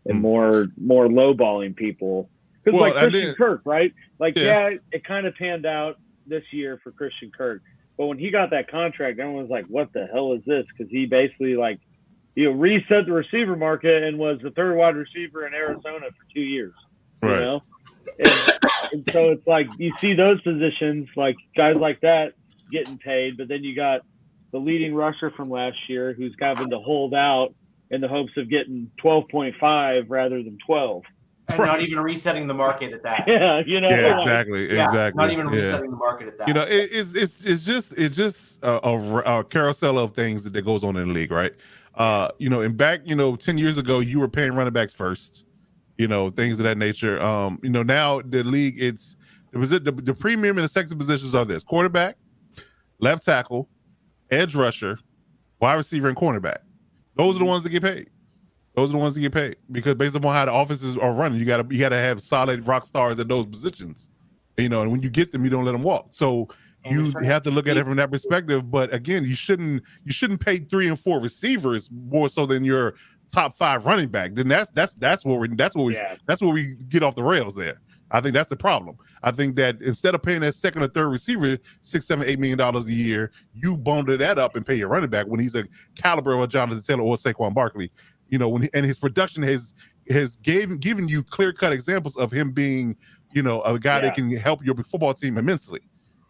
and more lowballing people. Because like Christian Kirk, right? Like, it kind of panned out this year for Christian Kirk. But when he got that contract, everyone was like, what the hell is this? Because he basically reset the receiver market and was the third wide receiver in Arizona for 2 years. Right. And so it's like you see those positions, like guys like that getting paid, but then you got the leading rusher from last year who's having to hold out in the hopes of getting 12.5 rather than 12. And not even resetting the market at that. Yeah, exactly. Not even resetting the market at that. It's just a carousel of things that goes on in the league, right? And back, 10 years ago, you were paying running backs first, things of that nature. Now the league, the premium and the sexy positions are this: quarterback, left tackle, edge rusher, wide receiver, and cornerback. Those are the ones that get paid. Those are the ones that get paid because based upon how the offenses are running, you gotta have solid rock stars at those positions, and when you get them, you don't let them walk. So you have to look at it from that perspective. But again, you shouldn't pay 3 and 4 receivers more so than your top 5 running back. Then that's where we get off the rails there. I think that's the problem. I think that instead of paying that second or third receiver $6, $7, $8 million a year, you bundle that up and pay your running back when he's a caliber of a Jonathan Taylor or Saquon Barkley. And his production has given you clear-cut examples of him being, a guy that can help your football team immensely.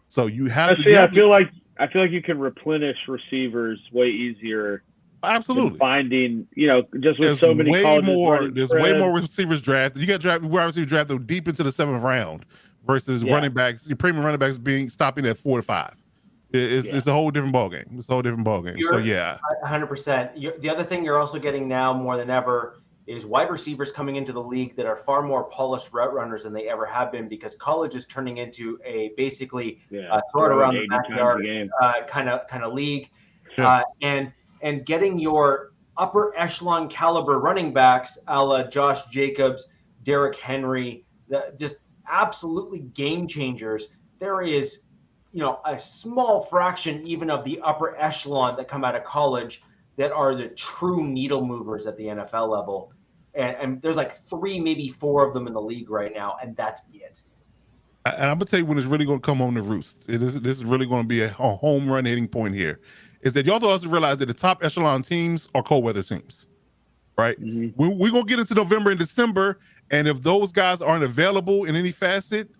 So you have to. I feel like you can replenish receivers way easier Absolutely. Finding, just with There's so many colleges there's way more receivers drafted. You got wide receivers drafted deep into the 7th round versus running backs, your premium running backs stopping at 4 to 5. It's a whole different ballgame. It's a whole different ballgame. So yeah, 100%. The other thing you're also getting now more than ever is wide receivers coming into the league that are far more polished route runners than they ever have been, because college is turning into a basically throw it around the backyard kind of league, and getting your upper echelon caliber running backs, a la Josh Jacobs, Derrick Henry, just absolutely game changers. There is, a small fraction even of the upper echelon that come out of college that are the true needle movers at the NFL level. And there's like 3, maybe 4 of them in the league right now, and that's it. And I'm gonna tell you when it's really gonna come home to roost. This is really gonna be a home run hitting point here. Is that y'all also realize that the top echelon teams are cold weather teams, right? Mm-hmm. We're gonna get into November and December, and if those guys aren't available in any facet,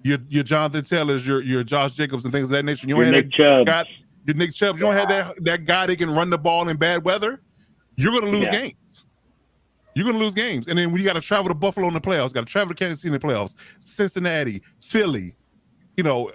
your Jonathan Taylors, your Josh Jacobs, and things of that nature, you don't have your Nick Chubb. You don't have that guy that can run the ball in bad weather. You're gonna lose games. You're going to lose games. And then when you got to travel to Buffalo in the playoffs, got to travel to Kansas City in the playoffs, Cincinnati, Philly,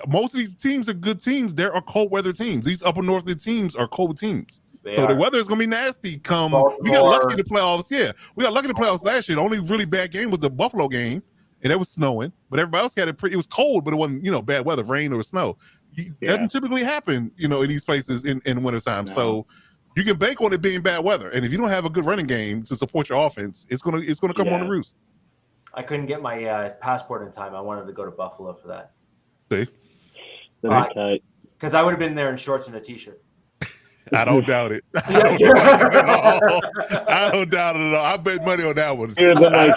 most of these teams are good teams. There are cold weather teams. These upper northern teams are cold teams. The weather is going to be nasty come. Baltimore. We got lucky in the playoffs. Yeah, we got lucky in the playoffs last year. The only really bad game was the Buffalo game, and it was snowing. But everybody else had it was cold, but it wasn't, bad weather, rain or snow. It doesn't typically happen, in these places in wintertime. No. So you can bank on it being bad weather, and if you don't have a good running game to support your offense, it's gonna come on the roost. I couldn't get my passport in time. I wanted to go to Buffalo for that. See, because I would have been there in shorts and a t-shirt. I don't doubt it. I don't doubt it at all. I bet money on that one. I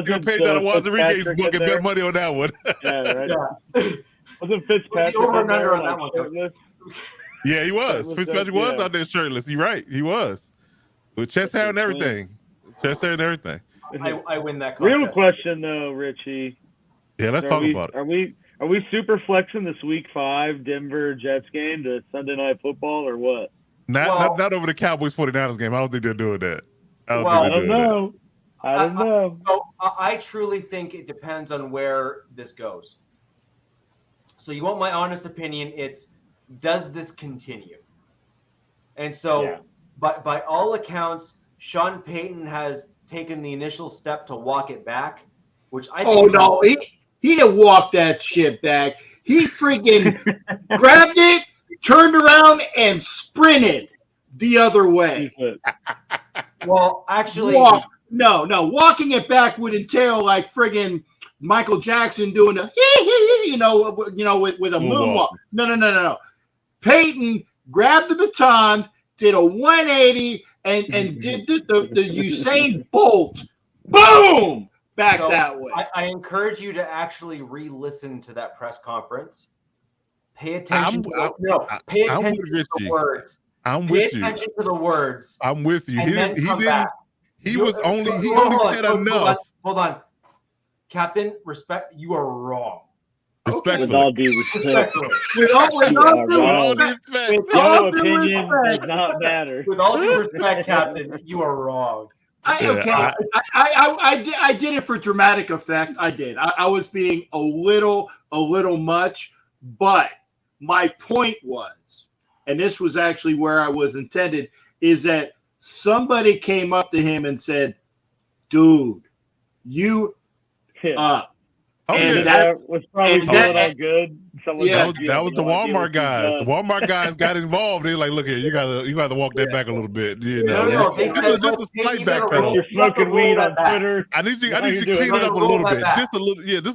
could pay out of Juan Enrique's book and bet money on that one. Yeah, right. Wasn't Fitzpatrick over and under on that one? Yeah, he was. Fitzpatrick was out there shirtless. You're right. He was. With chest hair and everything. I win that contest. Real question, though, Richie. Yeah, let's talk about it. Are we super flexing this Week 5 Denver Jets game to Sunday Night Football or what? Not over the Cowboys 49ers game. I don't think they're doing that. I don't know. So I truly think it depends on where this goes. So you want my honest opinion? It's, does this continue? And so, by all accounts, Sean Payton has taken the initial step to walk it back, which I think he didn't walk that shit back. He freaking grabbed it, turned around, and sprinted the other way. Well, actually, walking it back would entail like friggin' Michael Jackson doing a with a moonwalk. No. Peyton grabbed the baton, did a 180, and did the Usain Bolt, boom, back that way. I encourage you to actually re-listen to that press conference. Pay attention to the words. I'm with you. Pay attention to the words. I'm with you. He only said enough. Hold on. Captain, respect, you are wrong. Respectfully. With all due respect. With all due respect. Your opinion does not matter. With all due respect, Captain, you are wrong. I did it for dramatic effect. I did. I was being a little much, but my point was, and this was actually where I was intended, is that somebody came up to him and said, "Dude, you up." That was probably good. That was the Walmart guys. The Walmart guys got involved. They're like, "Look here, you got to walk that back a little bit." Just a slight back pedal. You're smoking weed on Twitter. I need you to clean it up a little bit, just a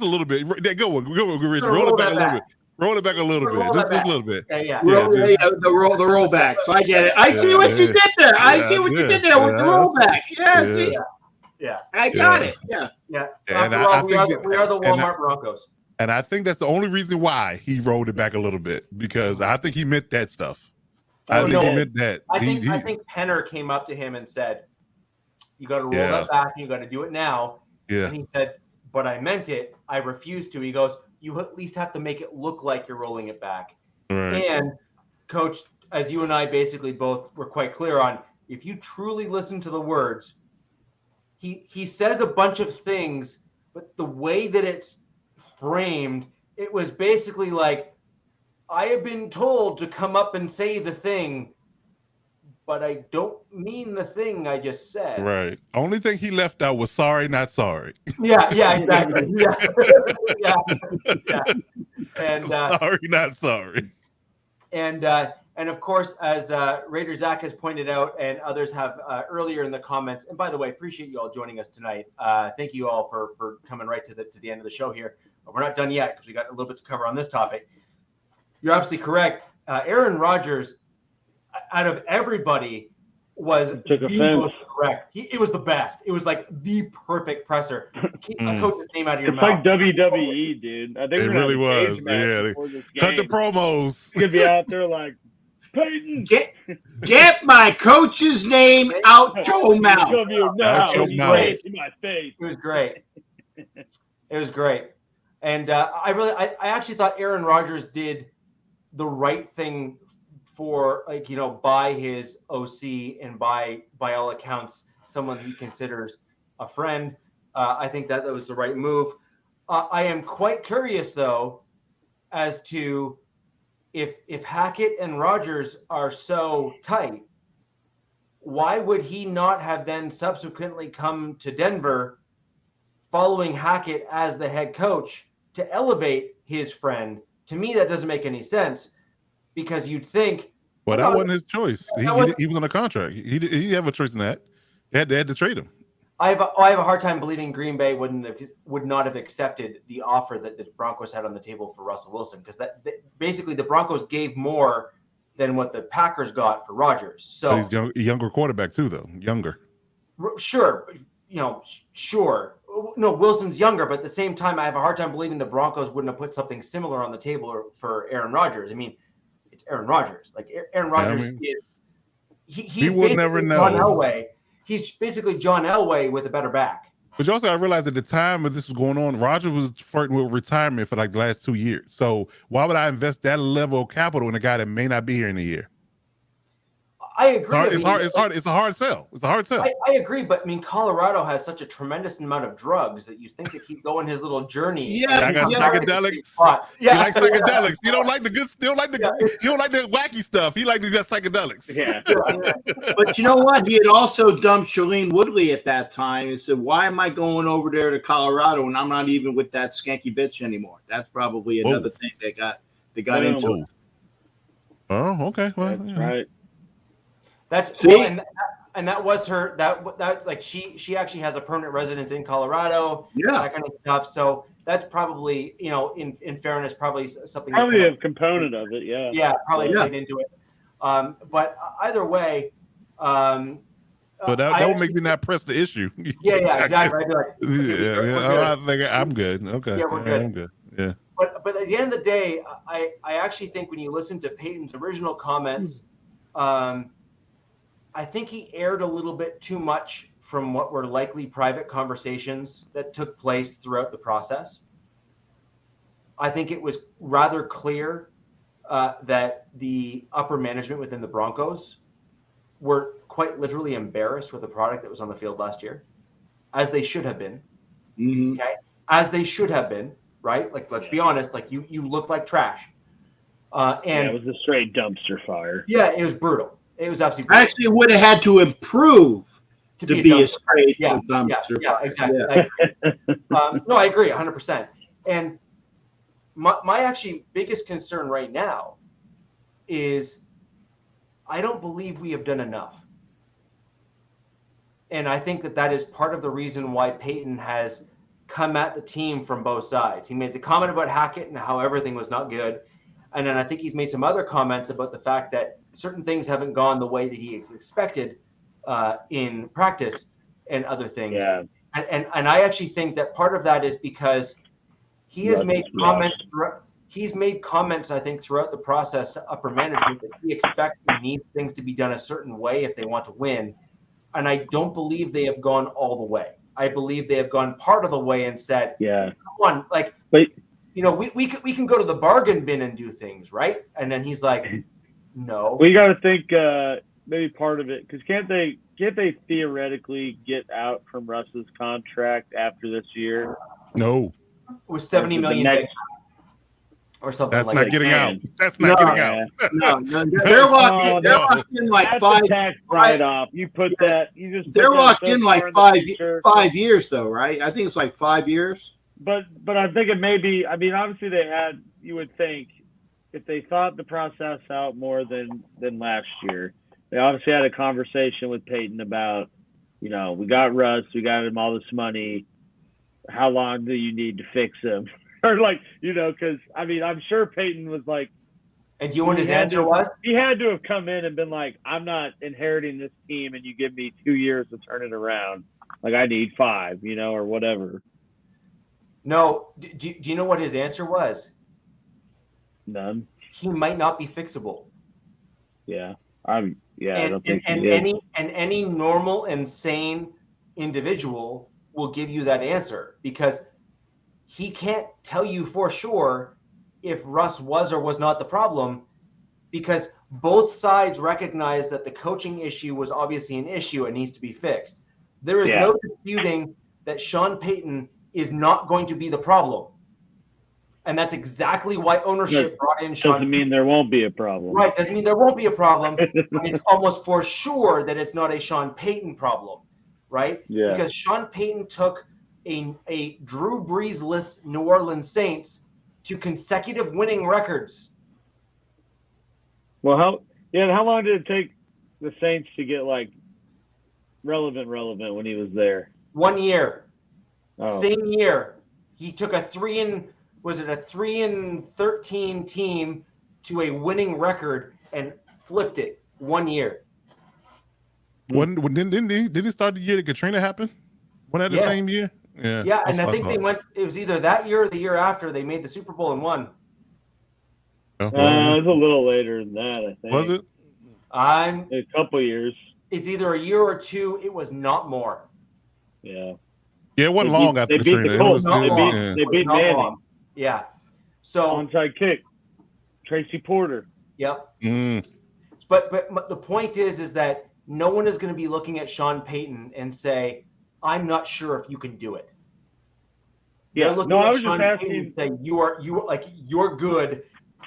little bit. Go on, Rich. Roll it back a little bit. Roll it back a little bit, just a little bit. The rollbacks. I get it. I see what you did there. I see what you did there with the rollback. See. Yeah, I got it. Yeah. And we are the Walmart Broncos. And I think that's the only reason why he rolled it back a little bit, because I think he meant that stuff. I think he meant that. I think Penner came up to him and said, "You got to roll that back. And you got to do it now." Yeah. And he said, "But I meant it. I refuse to." He goes, "You at least have to make it look like you're rolling it back." Right. And Coach as you and I basically both were quite clear on, if you truly listen to the words, he says a bunch of things, but the way that it's framed, it was basically like, I have been told to come up and say the thing, but I don't mean the thing I just said. Right. Only thing he left out was sorry, not sorry. Yeah, exactly. Yeah. And sorry, not sorry. And of course, as Raider Zach has pointed out, and others have earlier in the comments. And by the way, appreciate you all joining us tonight. Thank you all for coming right to the end of the show here. But we're not done yet because we got a little bit to cover on this topic. You're absolutely correct. Aaron Rodgers, out of everybody, was the most correct. It was the best. It was like the perfect presser. Keep a coach's name out of your mouth. It's like WWE, dude. I think it really was. Yeah. Cut the promos. You could be out there like, Peyton, get my coach's name out your mouth. Out your mouth. In my face. It was great. It was great. And I actually thought Aaron Rodgers did the right thing for, like, you know, by his OC and by all accounts, someone he considers a friend. I think that was the right move. I am quite curious, though, as to if Hackett and Rodgers are so tight, why would he not have then subsequently come to Denver following Hackett as the head coach to elevate his friend? To me, that doesn't make any sense, because you'd think. Well, that wasn't his choice. He was on a contract. He didn't have a choice in that. They had to trade him. I have a hard time believing Green Bay would not have accepted the offer that the Broncos had on the table for Russell Wilson, because basically the Broncos gave more than what the Packers got for Rodgers. So but he's younger quarterback too, though. Younger. Sure, sure. No, Wilson's younger, but at the same time, I have a hard time believing the Broncos wouldn't have put something similar on the table for Aaron Rodgers. I mean, it's Aaron Rodgers. Like, Aaron Rodgers he would never know. John Elway. He's basically John Elway with a better back. But you also got to realize at the time when this was going on, Rodgers was flirting with retirement for like the last 2 years. So why would I invest that level of capital in a guy that may not be here in a year? I agree. It's hard. It's a hard sell. It's a hard sell. I agree, but I mean, Colorado has such a tremendous amount of drugs that you think that he'd go on his little journey. Yeah, I got psychedelics. Yeah, you like psychedelics. You don't like the good. You don't like the wacky stuff. He like the psychedelics. Yeah. But you know what? He had also dumped Shailene Woodley at that time and said, "Why am I going over there to Colorado and I'm not even with that skanky bitch anymore?" That's probably another thing they got into. Oh, okay. Well, that's right. That's well, and that was her. That like she actually has a permanent residence in Colorado. Yeah, that kind of stuff. So that's probably, in fairness, probably something. Probably a component of it. Yeah. Yeah, probably played into it. But either way. But that would make me not press the issue. Yeah, exactly. I'd be like, I think I'm good. Okay. Yeah, we're good. I'm good. Yeah. But at the end of the day, I actually think when you listen to Peyton's original comments, I think he aired a little bit too much from what were likely private conversations that took place throughout the process. I think it was rather clear that the upper management within the Broncos were quite literally embarrassed with the product that was on the field last year, as they should have been. Mm-hmm. Okay, as they should have been, right? Like, let's be honest. Like, you look like trash. And it was a straight dumpster fire. Yeah, it was brutal. It was absolutely brutal. Actually, it would have had to improve to be a straight dumpster. Yeah, exactly. No, I agree 100%. And my actually biggest concern right now is I don't believe we have done enough. And I think that is part of the reason why Peyton has come at the team from both sides. He made the comment about Hackett and how everything was not good. And then I think he's made some other comments about the fact that certain things haven't gone the way that he expected in practice and other things. Yeah. And I actually think that part of that is because he has made comments. He's made comments, I think, throughout the process to upper management that he expects and needs things to be done a certain way if they want to win. And I don't believe they have gone all the way. I believe they have gone part of the way and said, "Come on, like." We can go to the bargain bin and do things, right? And then he's like, No. We got to think maybe part of it, because can't they theoretically get out from Russ's contract after this year? No, With $70 million or something that's like not that. getting out. can. That's not No. getting out. No, they're locked in. They're no. locked in like That's five. a tax write-off. You put that. You just. They're put that locked so in far like the future. 5 years though, right? I think it's like 5 years. But I think it may be. I mean, obviously they had. You would think if they thought the process out more than last year, they obviously had a conversation with Peyton about, we got Russ, we got him all this money. How long do you need to fix him? Or because I mean, I'm sure Peyton was like. And do you know what his answer was? He had to have come in and been like, I'm not inheriting this team and you give me 2 years to turn it around. Like, I need 5, or whatever. No. Do you know what his answer was? None. He might not be fixable. Yeah. I don't think and he is. any normal and sane individual will give you that answer, because he can't tell you for sure if Russ was or was not the problem, because both sides recognize that the coaching issue was obviously an issue and needs to be fixed. There is no disputing that Sean Payton is not going to be the problem. And that's exactly why ownership brought in Sean Doesn't mean there won't be a problem. Right, doesn't mean there won't be a problem. But it's almost for sure that it's not a Sean Payton problem, right? Yeah. Because Sean Payton took a Drew Brees-less New Orleans Saints to consecutive winning records. Well, how long did it take the Saints to get relevant when he was there? 1 year. Oh. Same year. He took a 3-13 team to a winning record and flipped it 1 year. Didn't he start the year that Katrina happened? Wasn't that the same year? Yeah. Yeah, and I think they went. It was either that year or the year after they made the Super Bowl and won. It was a little later than that, I think. Was it? A couple years. It's either a year or two. It was not more. Yeah. Yeah, it wasn't long after They beat Katrina. the Colts. They beat Manning. Yeah. So onside kick. Tracy Porter. Yep. Mm. But the point is that no one is going to be looking at Sean Payton and say, I'm not sure if you can do it. Yeah. They're looking at Sean Payton and say, you're good.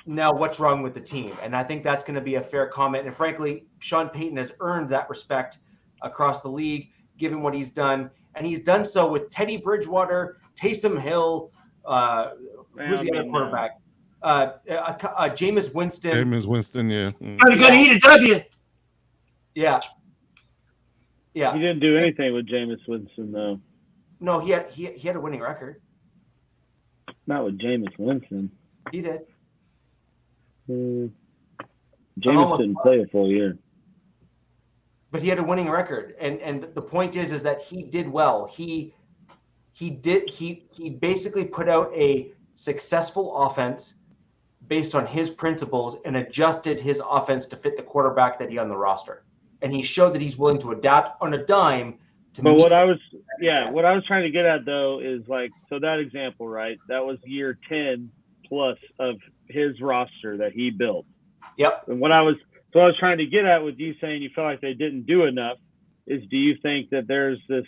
Now what's wrong with the team? And I think that's going to be a fair comment. And frankly, Sean Payton has earned that respect across the league, given what he's done. And he's done so with Teddy Bridgewater, Taysom Hill, who's the other quarterback? Jameis Winston. Jameis Winston, yeah. Gonna eat a W. Yeah. Yeah. He didn't do anything with Jameis Winston, though. No, he had a winning record. Not with Jameis Winston. He did. Jameis didn't play a full year. But he had a winning record. And the point is that he did well. He basically put out a successful offense based on his principles and adjusted his offense to fit the quarterback that he had on the roster. And he showed that he's willing to adapt on a dime to But what I was trying to get at, though, is so that example, right? That was year 10 plus of his roster that he built. Yep. And what I was trying to get at with you saying you felt like they didn't do enough is, do you think that there's this,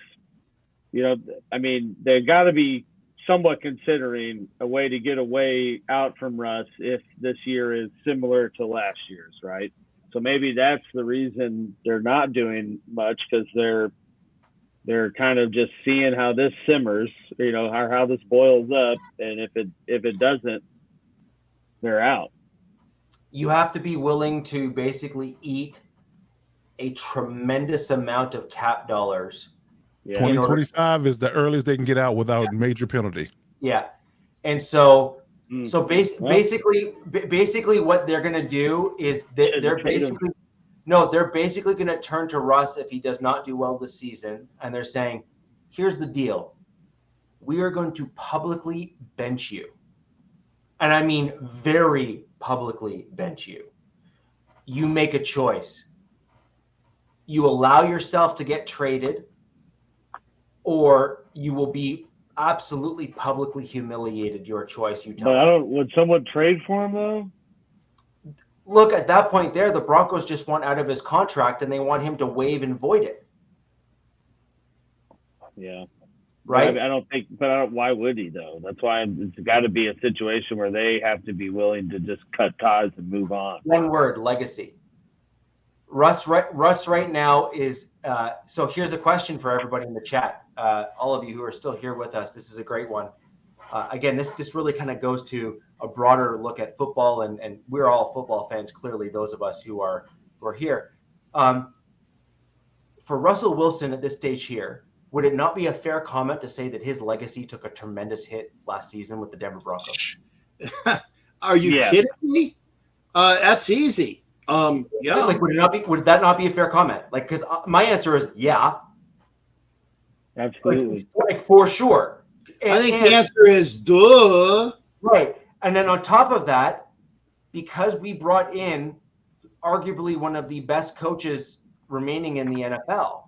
they've got to be somewhat considering a way to get away out from Russ if this year is similar to last year's, right? So maybe that's the reason they're not doing much, because they're kind of just seeing how this simmers, how this boils up, and if it doesn't, they're out. You have to be willing to basically eat a tremendous amount of cap dollars. Yeah. 2025 is the earliest they can get out without major penalty. Yeah. And so basically what they're going to do is they're basically going to turn to Russ if he does not do well this season. And they're saying, here's the deal. We are going to publicly bench you. And I mean very publicly bench you. You make a choice. You allow yourself to get traded, or you will be absolutely publicly humiliated. Your choice, you tell But would someone trade for him, though? look, at that point there, the Broncos just want out of his contract and they want him to waive and void it. Yeah. Right? I don't think, but why would he though? That's why it's got to be a situation where they have to be willing to just cut ties and move on. One word: legacy. Russ right now is. So here's a question for everybody in the chat. All of you who are still here with us, this is a great one. Again, this really kind of goes to a broader look at football, and we're all football fans. Clearly, those of us who are here. For Russell Wilson at this stage here, would it not be a fair comment to say that his legacy took a tremendous hit last season with the Denver Broncos? Are you kidding me? That's easy. Yeah. Like, would that not be a fair comment? Like, because my answer is yeah. Absolutely. Like for sure. I think the answer is duh. Right. And then on top of that, because we brought in arguably one of the best coaches remaining in the NFL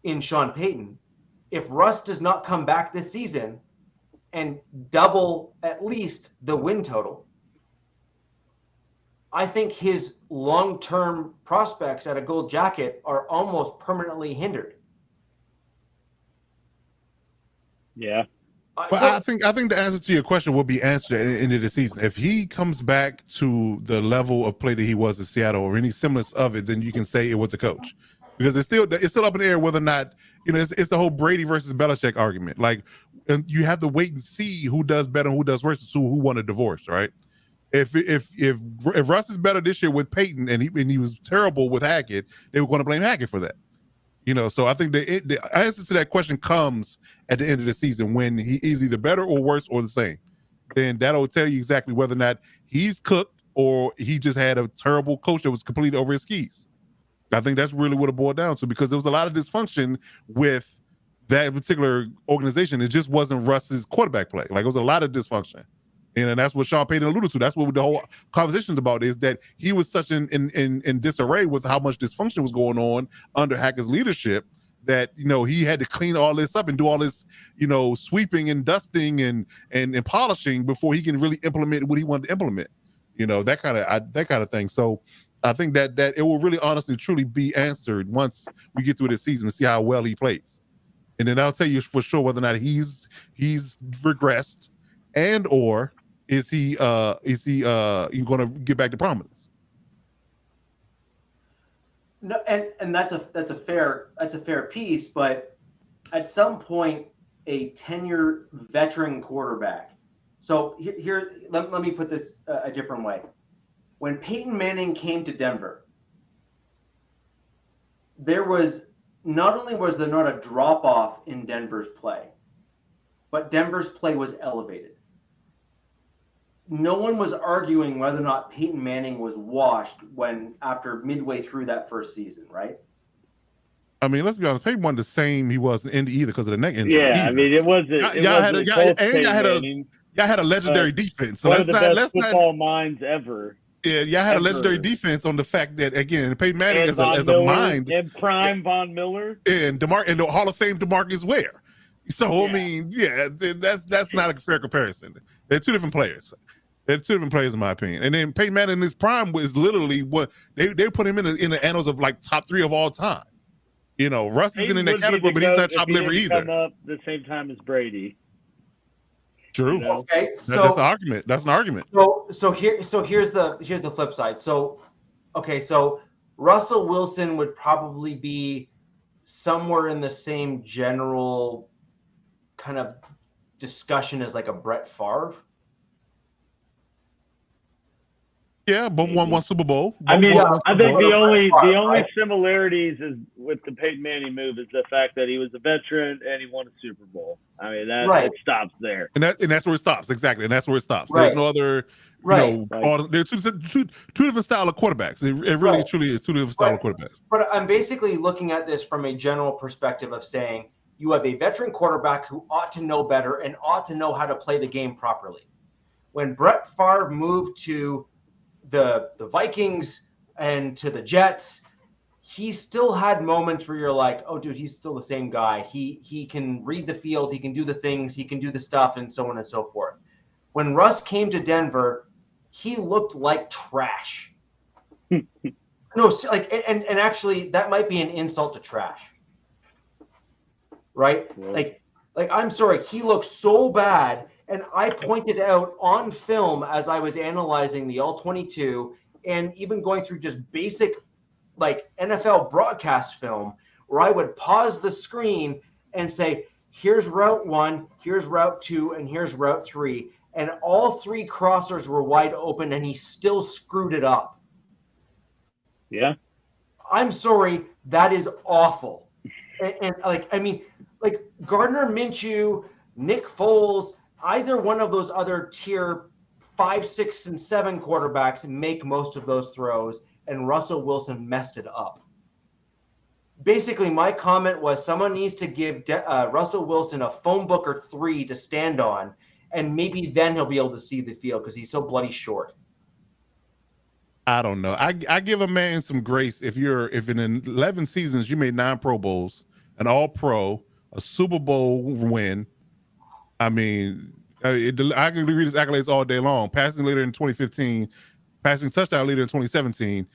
in Sean Payton, if Russ does not come back this season and double at least the win total, I think his long-term prospects at a gold jacket are almost permanently hindered. Yeah. Well, I think the answer to your question will be answered at the end of the season. If he comes back to the level of play that he was in Seattle or any semblance of it, then you can say it was the coach, because it's still up in the air whether or not, you know, it's the whole Brady versus Belichick argument. Like, you have to wait and see who does better and who does worse, to who won a divorce, right? If Russ is better this year with Peyton and he was terrible with Hackett, they were going to blame Hackett for that. You know, so I think the answer to that question comes at the end of the season when he is either better or worse or the same. Then that'll tell you exactly whether or not he's cooked or he just had a terrible coach that was completely over his skis. I think that's really what it boiled down to, because there was a lot of dysfunction with that particular organization. It just wasn't Russ's quarterback play. Like, it was a lot of dysfunction. And that's what Sean Payton alluded to. That's what the whole conversation is about, is that he was such in disarray with how much dysfunction was going on under Hackett's leadership that, you know, he had to clean all this up and do all this, you know, sweeping and dusting and polishing before he can really implement what he wanted to implement. You know, that kind of thing. So I think that it will really honestly truly be answered once we get through this season to see how well he plays. And then I'll tell you for sure whether or not he's regressed, and or is he going to get back to prominence? No, and that's a fair piece, but at some point, a 10-year veteran quarterback. So here let me put this a different way. When Peyton Manning came to Denver, not only was there not a drop off in Denver's play, but Denver's play was elevated. No one was arguing whether or not Peyton Manning was washed after midway through that first season, right? I mean, let's be honest. Peyton wasn't the same he was in Indy either because of the neck injury. Yeah, either. I mean, it wasn't. Y'all had a legendary defense. So one of the best football minds ever. Yeah, y'all had a legendary defense on the fact that, again, Peyton Manning as a mind, and prime Von Miller, and the Hall of Fame DeMarcus Ware. So I mean, yeah, that's not a fair comparison. They're two different players. They're two different players, in my opinion. And then Peyton Manning in his prime was literally what they put him in the annals of like top 3 of all time. You know, Russ isn't in that category, but he's not top liver either. Come up the same time as Brady. True. You know? Okay, so that's an argument. That's an argument. So here's the flip side. So Russell Wilson would probably be somewhere in the same general kind of discussion as like a Brett Favre. Yeah, both won one Super Bowl. I think the only similarities is with the Peyton Manning move is the fact that he was a veteran and he won a Super Bowl. I mean, it stops there. And that's where it stops. Exactly. And that's where it stops. Right. There's no other, there's two different style of quarterbacks. It really truly is two different style of quarterbacks. But I'm basically looking at this from a general perspective of saying you have a veteran quarterback who ought to know better and ought to know how to play the game properly. When Brett Favre moved to the Vikings and to the Jets, he still had moments where you're like, oh, dude, he's still the same guy. He can read the field. He can do the things. He can do the stuff and so on and so forth. When Russ came to Denver, he looked like trash. No, like, and actually, that might be an insult to trash, right? Well, Like I'm sorry, he looked so bad, and I pointed out on film as I was analyzing the All-22 and even going through just basic like NFL broadcast film, where I would pause the screen and say, here's route 1, here's route 2, and here's route 3. And all 3 crossers were wide open, and he still screwed it up. yeah. I'm sorry, that is awful. And like, I mean, like Gardner Minshew, Nick Foles, either one of those other tier 5, 6, and 7 quarterbacks make most of those throws, and Russell Wilson messed it up. Basically, my comment was someone needs to give Russell Wilson a phone book or 3 to stand on, and maybe then he'll be able to see the field because he's so bloody short. I don't know. I give a man some grace if in 11 seasons you made 9 Pro Bowls, an All-Pro, a Super Bowl win. I mean, I can read his accolades all day long. Passing leader in 2015, passing touchdown leader in 2017.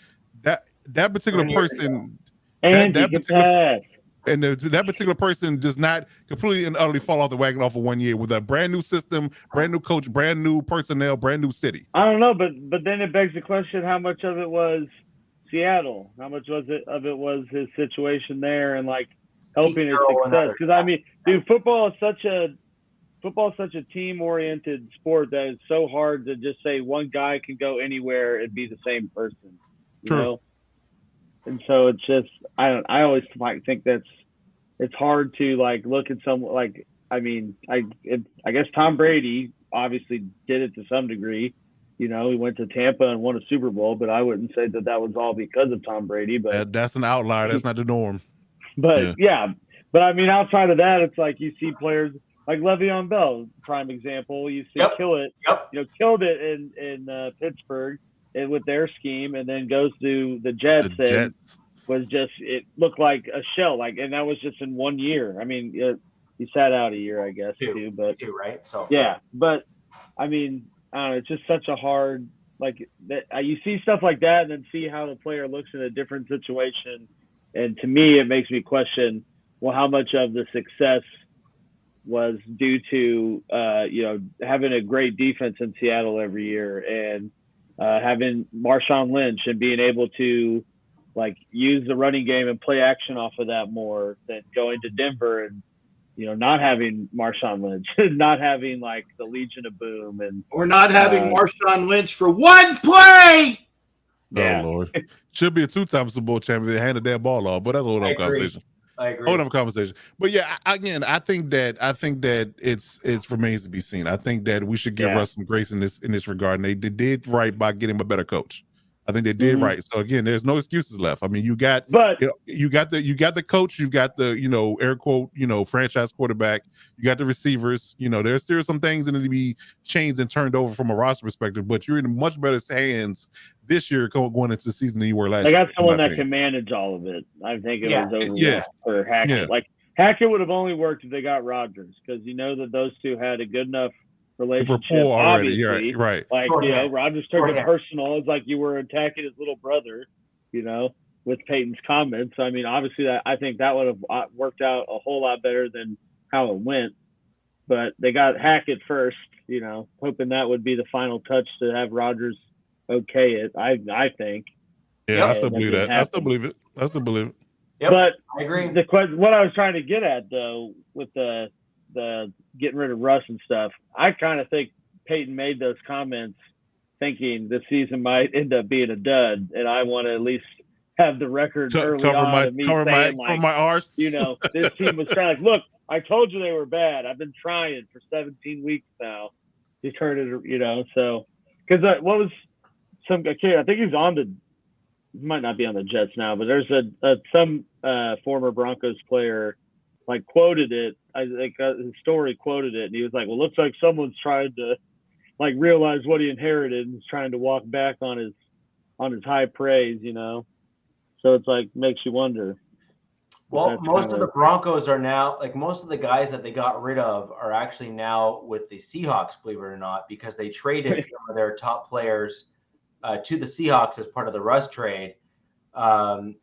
That particular person, that particular. And that particular person does not completely and utterly fall off the wagon off of 1 year with a brand new system, brand new coach, brand new personnel, brand new city. I don't know, but then it begs the question: how much of it was Seattle? How much of it was his situation there and like helping his success? Because I mean, dude, football is such a team-oriented sport that it's so hard to just say one guy can go anywhere and be the same person. You know? And so it's just I always think it's hard to like look at someone like I mean I guess Tom Brady obviously did it to some degree. You know, he went to Tampa and won a Super Bowl, but I wouldn't say that was all because of Tom Brady. But that's an outlier. That's not the norm. But but I mean outside of that, it's like you see players like Le'Veon Bell, prime example. You see killed it in Pittsburgh. With their scheme, and then goes to the Jets. Was just it looked like a shell, and that was just in 1 year. I mean, he sat out a year, I guess, too. But right? So yeah, but I mean, I don't know, it's just such a hard you see stuff like that, and then see how the player looks in a different situation, and to me, it makes me question, well, how much of the success was due to having a great defense in Seattle every year and having Marshawn Lynch and being able to use the running game and play action off of that more than going to Denver and not having Marshawn Lynch, not having the Legion of Boom, or not having Marshawn Lynch for one play. Yeah. Oh Lord, should be a 2-time Super Bowl champion. They handed that ball off, but that's a whole other conversation. I agree. Whole other conversation. But yeah, I think that it's remains to be seen. I think that we should give Russ some grace in this regard. And they did right by getting him a better coach. I think they did right. So again, there's no excuses left. I mean, you got the coach, you've got the air quote franchise quarterback, you got the receivers. There's still some things that need to be changed and turned over from a roster perspective. But you're in much better hands this year going into the season than you were last year. They got someone that can manage all of it. I think it was over for Hackett. Yeah. Hackett would have only worked if they got Rodgers, because that those two had a good enough relationship already. Right. Rodgers took it personal. It's like you were attacking his little brother, with Peyton's comments. I mean, obviously I think that would have worked out a whole lot better than how it went. But they got Hackett first, hoping that would be the final touch to have Rodgers okay it. I think. Yeah, I still believe that. I still believe it. Yep, but I agree. What I was trying to get at though, with the getting rid of Russ and stuff, I kind of think Peyton made those comments thinking the season might end up being a dud, and I want to at least have the record early on of me saying my arse. This team was trying. Look, I told you they were bad. I've been trying for 17 weeks now. He turned it, so because what was some kid? I think he's on the. He might not be on the Jets now, but there's some former Broncos player quoted it. I think his story quoted it, and he was like, "Well, looks like someone's trying to realize what he inherited and is trying to walk back on his high praise." So it's makes you wonder. Well, most of the Broncos are now, like most of the guys that they got rid of are actually now with the Seahawks, believe it or not, because they traded some of their top players to the Seahawks as part of the Russ trade. And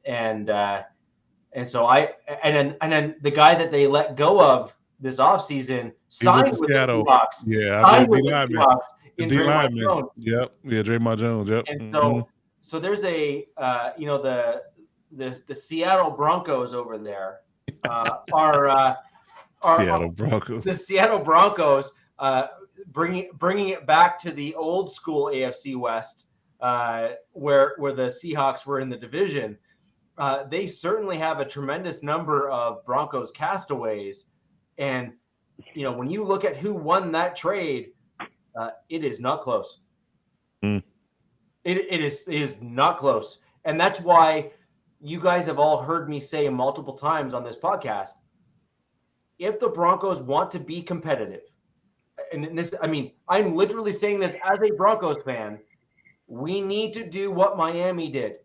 so and then the guy that they let go of this offseason signed with the Seahawks. Yeah, signed with the Seahawks in Draymond Jones. Yep. Yeah, Draymond Jones. Yep. And so there's a the Seattle Broncos over there are Seattle Broncos. The Seattle Broncos bringing it back to the old school AFC West, where the Seahawks were in the division. They certainly have a tremendous number of Broncos castaways, and when you look at who won that trade, it is not close. It is not close, and that's why you guys have all heard me say multiple times on this podcast, if the Broncos want to be competitive, and this, I mean, I'm literally saying this as a Broncos fan, we need to do what Miami did.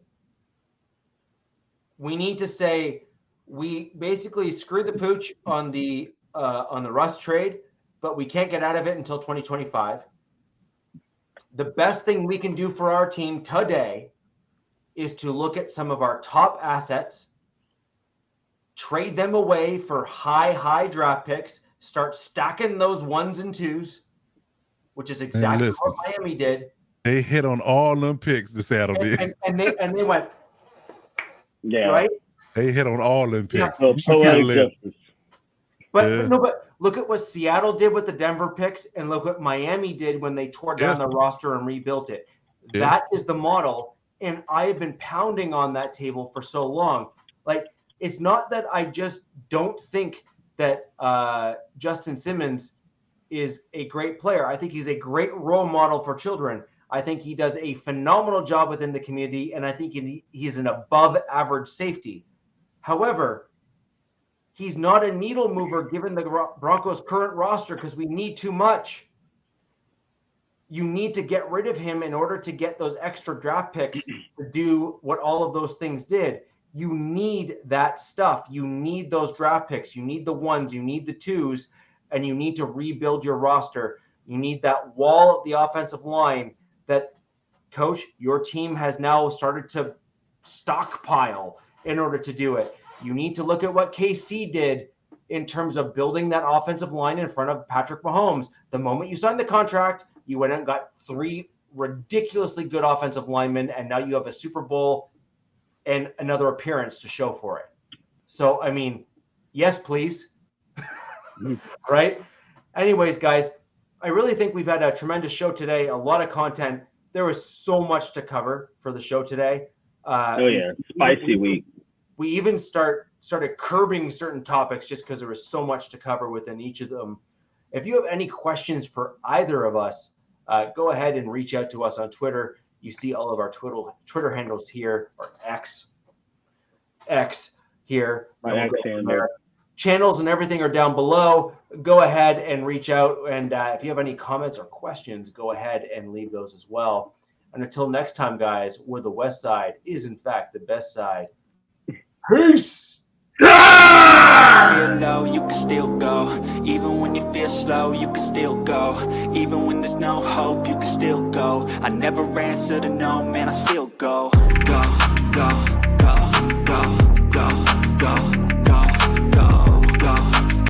We need to say we basically screwed the pooch on the Russ trade, but we can't get out of it until 2025. The best thing we can do for our team today is to look at some of our top assets, trade them away for high draft picks, start stacking those 1s and 2s, which is exactly what Miami did. They hit on all them picks the Seattle did. And they went, yeah, right? They hit on all them picks. Yeah. But look at what Seattle did with the Denver picks, and look what Miami did when they tore down the roster and rebuilt it. Yeah. That is the model. And I have been pounding on that table for so long. Like, it's not that I just don't think that Justin Simmons is a great player. I think he's a great role model for children. I think he does a phenomenal job within the community, and I think he's an above-average safety. However, he's not a needle mover given the Broncos' current roster because we need too much. You need to get rid of him in order to get those extra draft picks to do what all of those things did. You need that stuff. You need those draft picks. You need the 1s. You need the 2s, and you need to rebuild your roster. You need that wall of the offensive line that, Coach, your team has now started to stockpile in order to do it. You need to look at what KC did in terms of building that offensive line in front of Patrick Mahomes. The moment you signed the contract, you went and got 3 ridiculously good offensive linemen, and now you have a Super Bowl and another appearance to show for it. So, I mean, yes, please. Right? Anyways, guys, I really think we've had a tremendous show today, a lot of content. There was so much to cover for the show today. Spicy week. We even started curbing certain topics just because there was so much to cover within each of them. If you have any questions for either of us, go ahead and reach out to us on Twitter. You see all of our Twitter handles here, or X here. My X handle. Channels and everything are down below. Go ahead and reach out. And if you have any comments or questions, go ahead and leave those as well. And until next time, guys, where the West Side is, in fact, the best side. Peace! Feel low, you can still go. Even when you feel slow, you can still go. Even when there's no hope, you can still go. I never answer to no, man, I still go.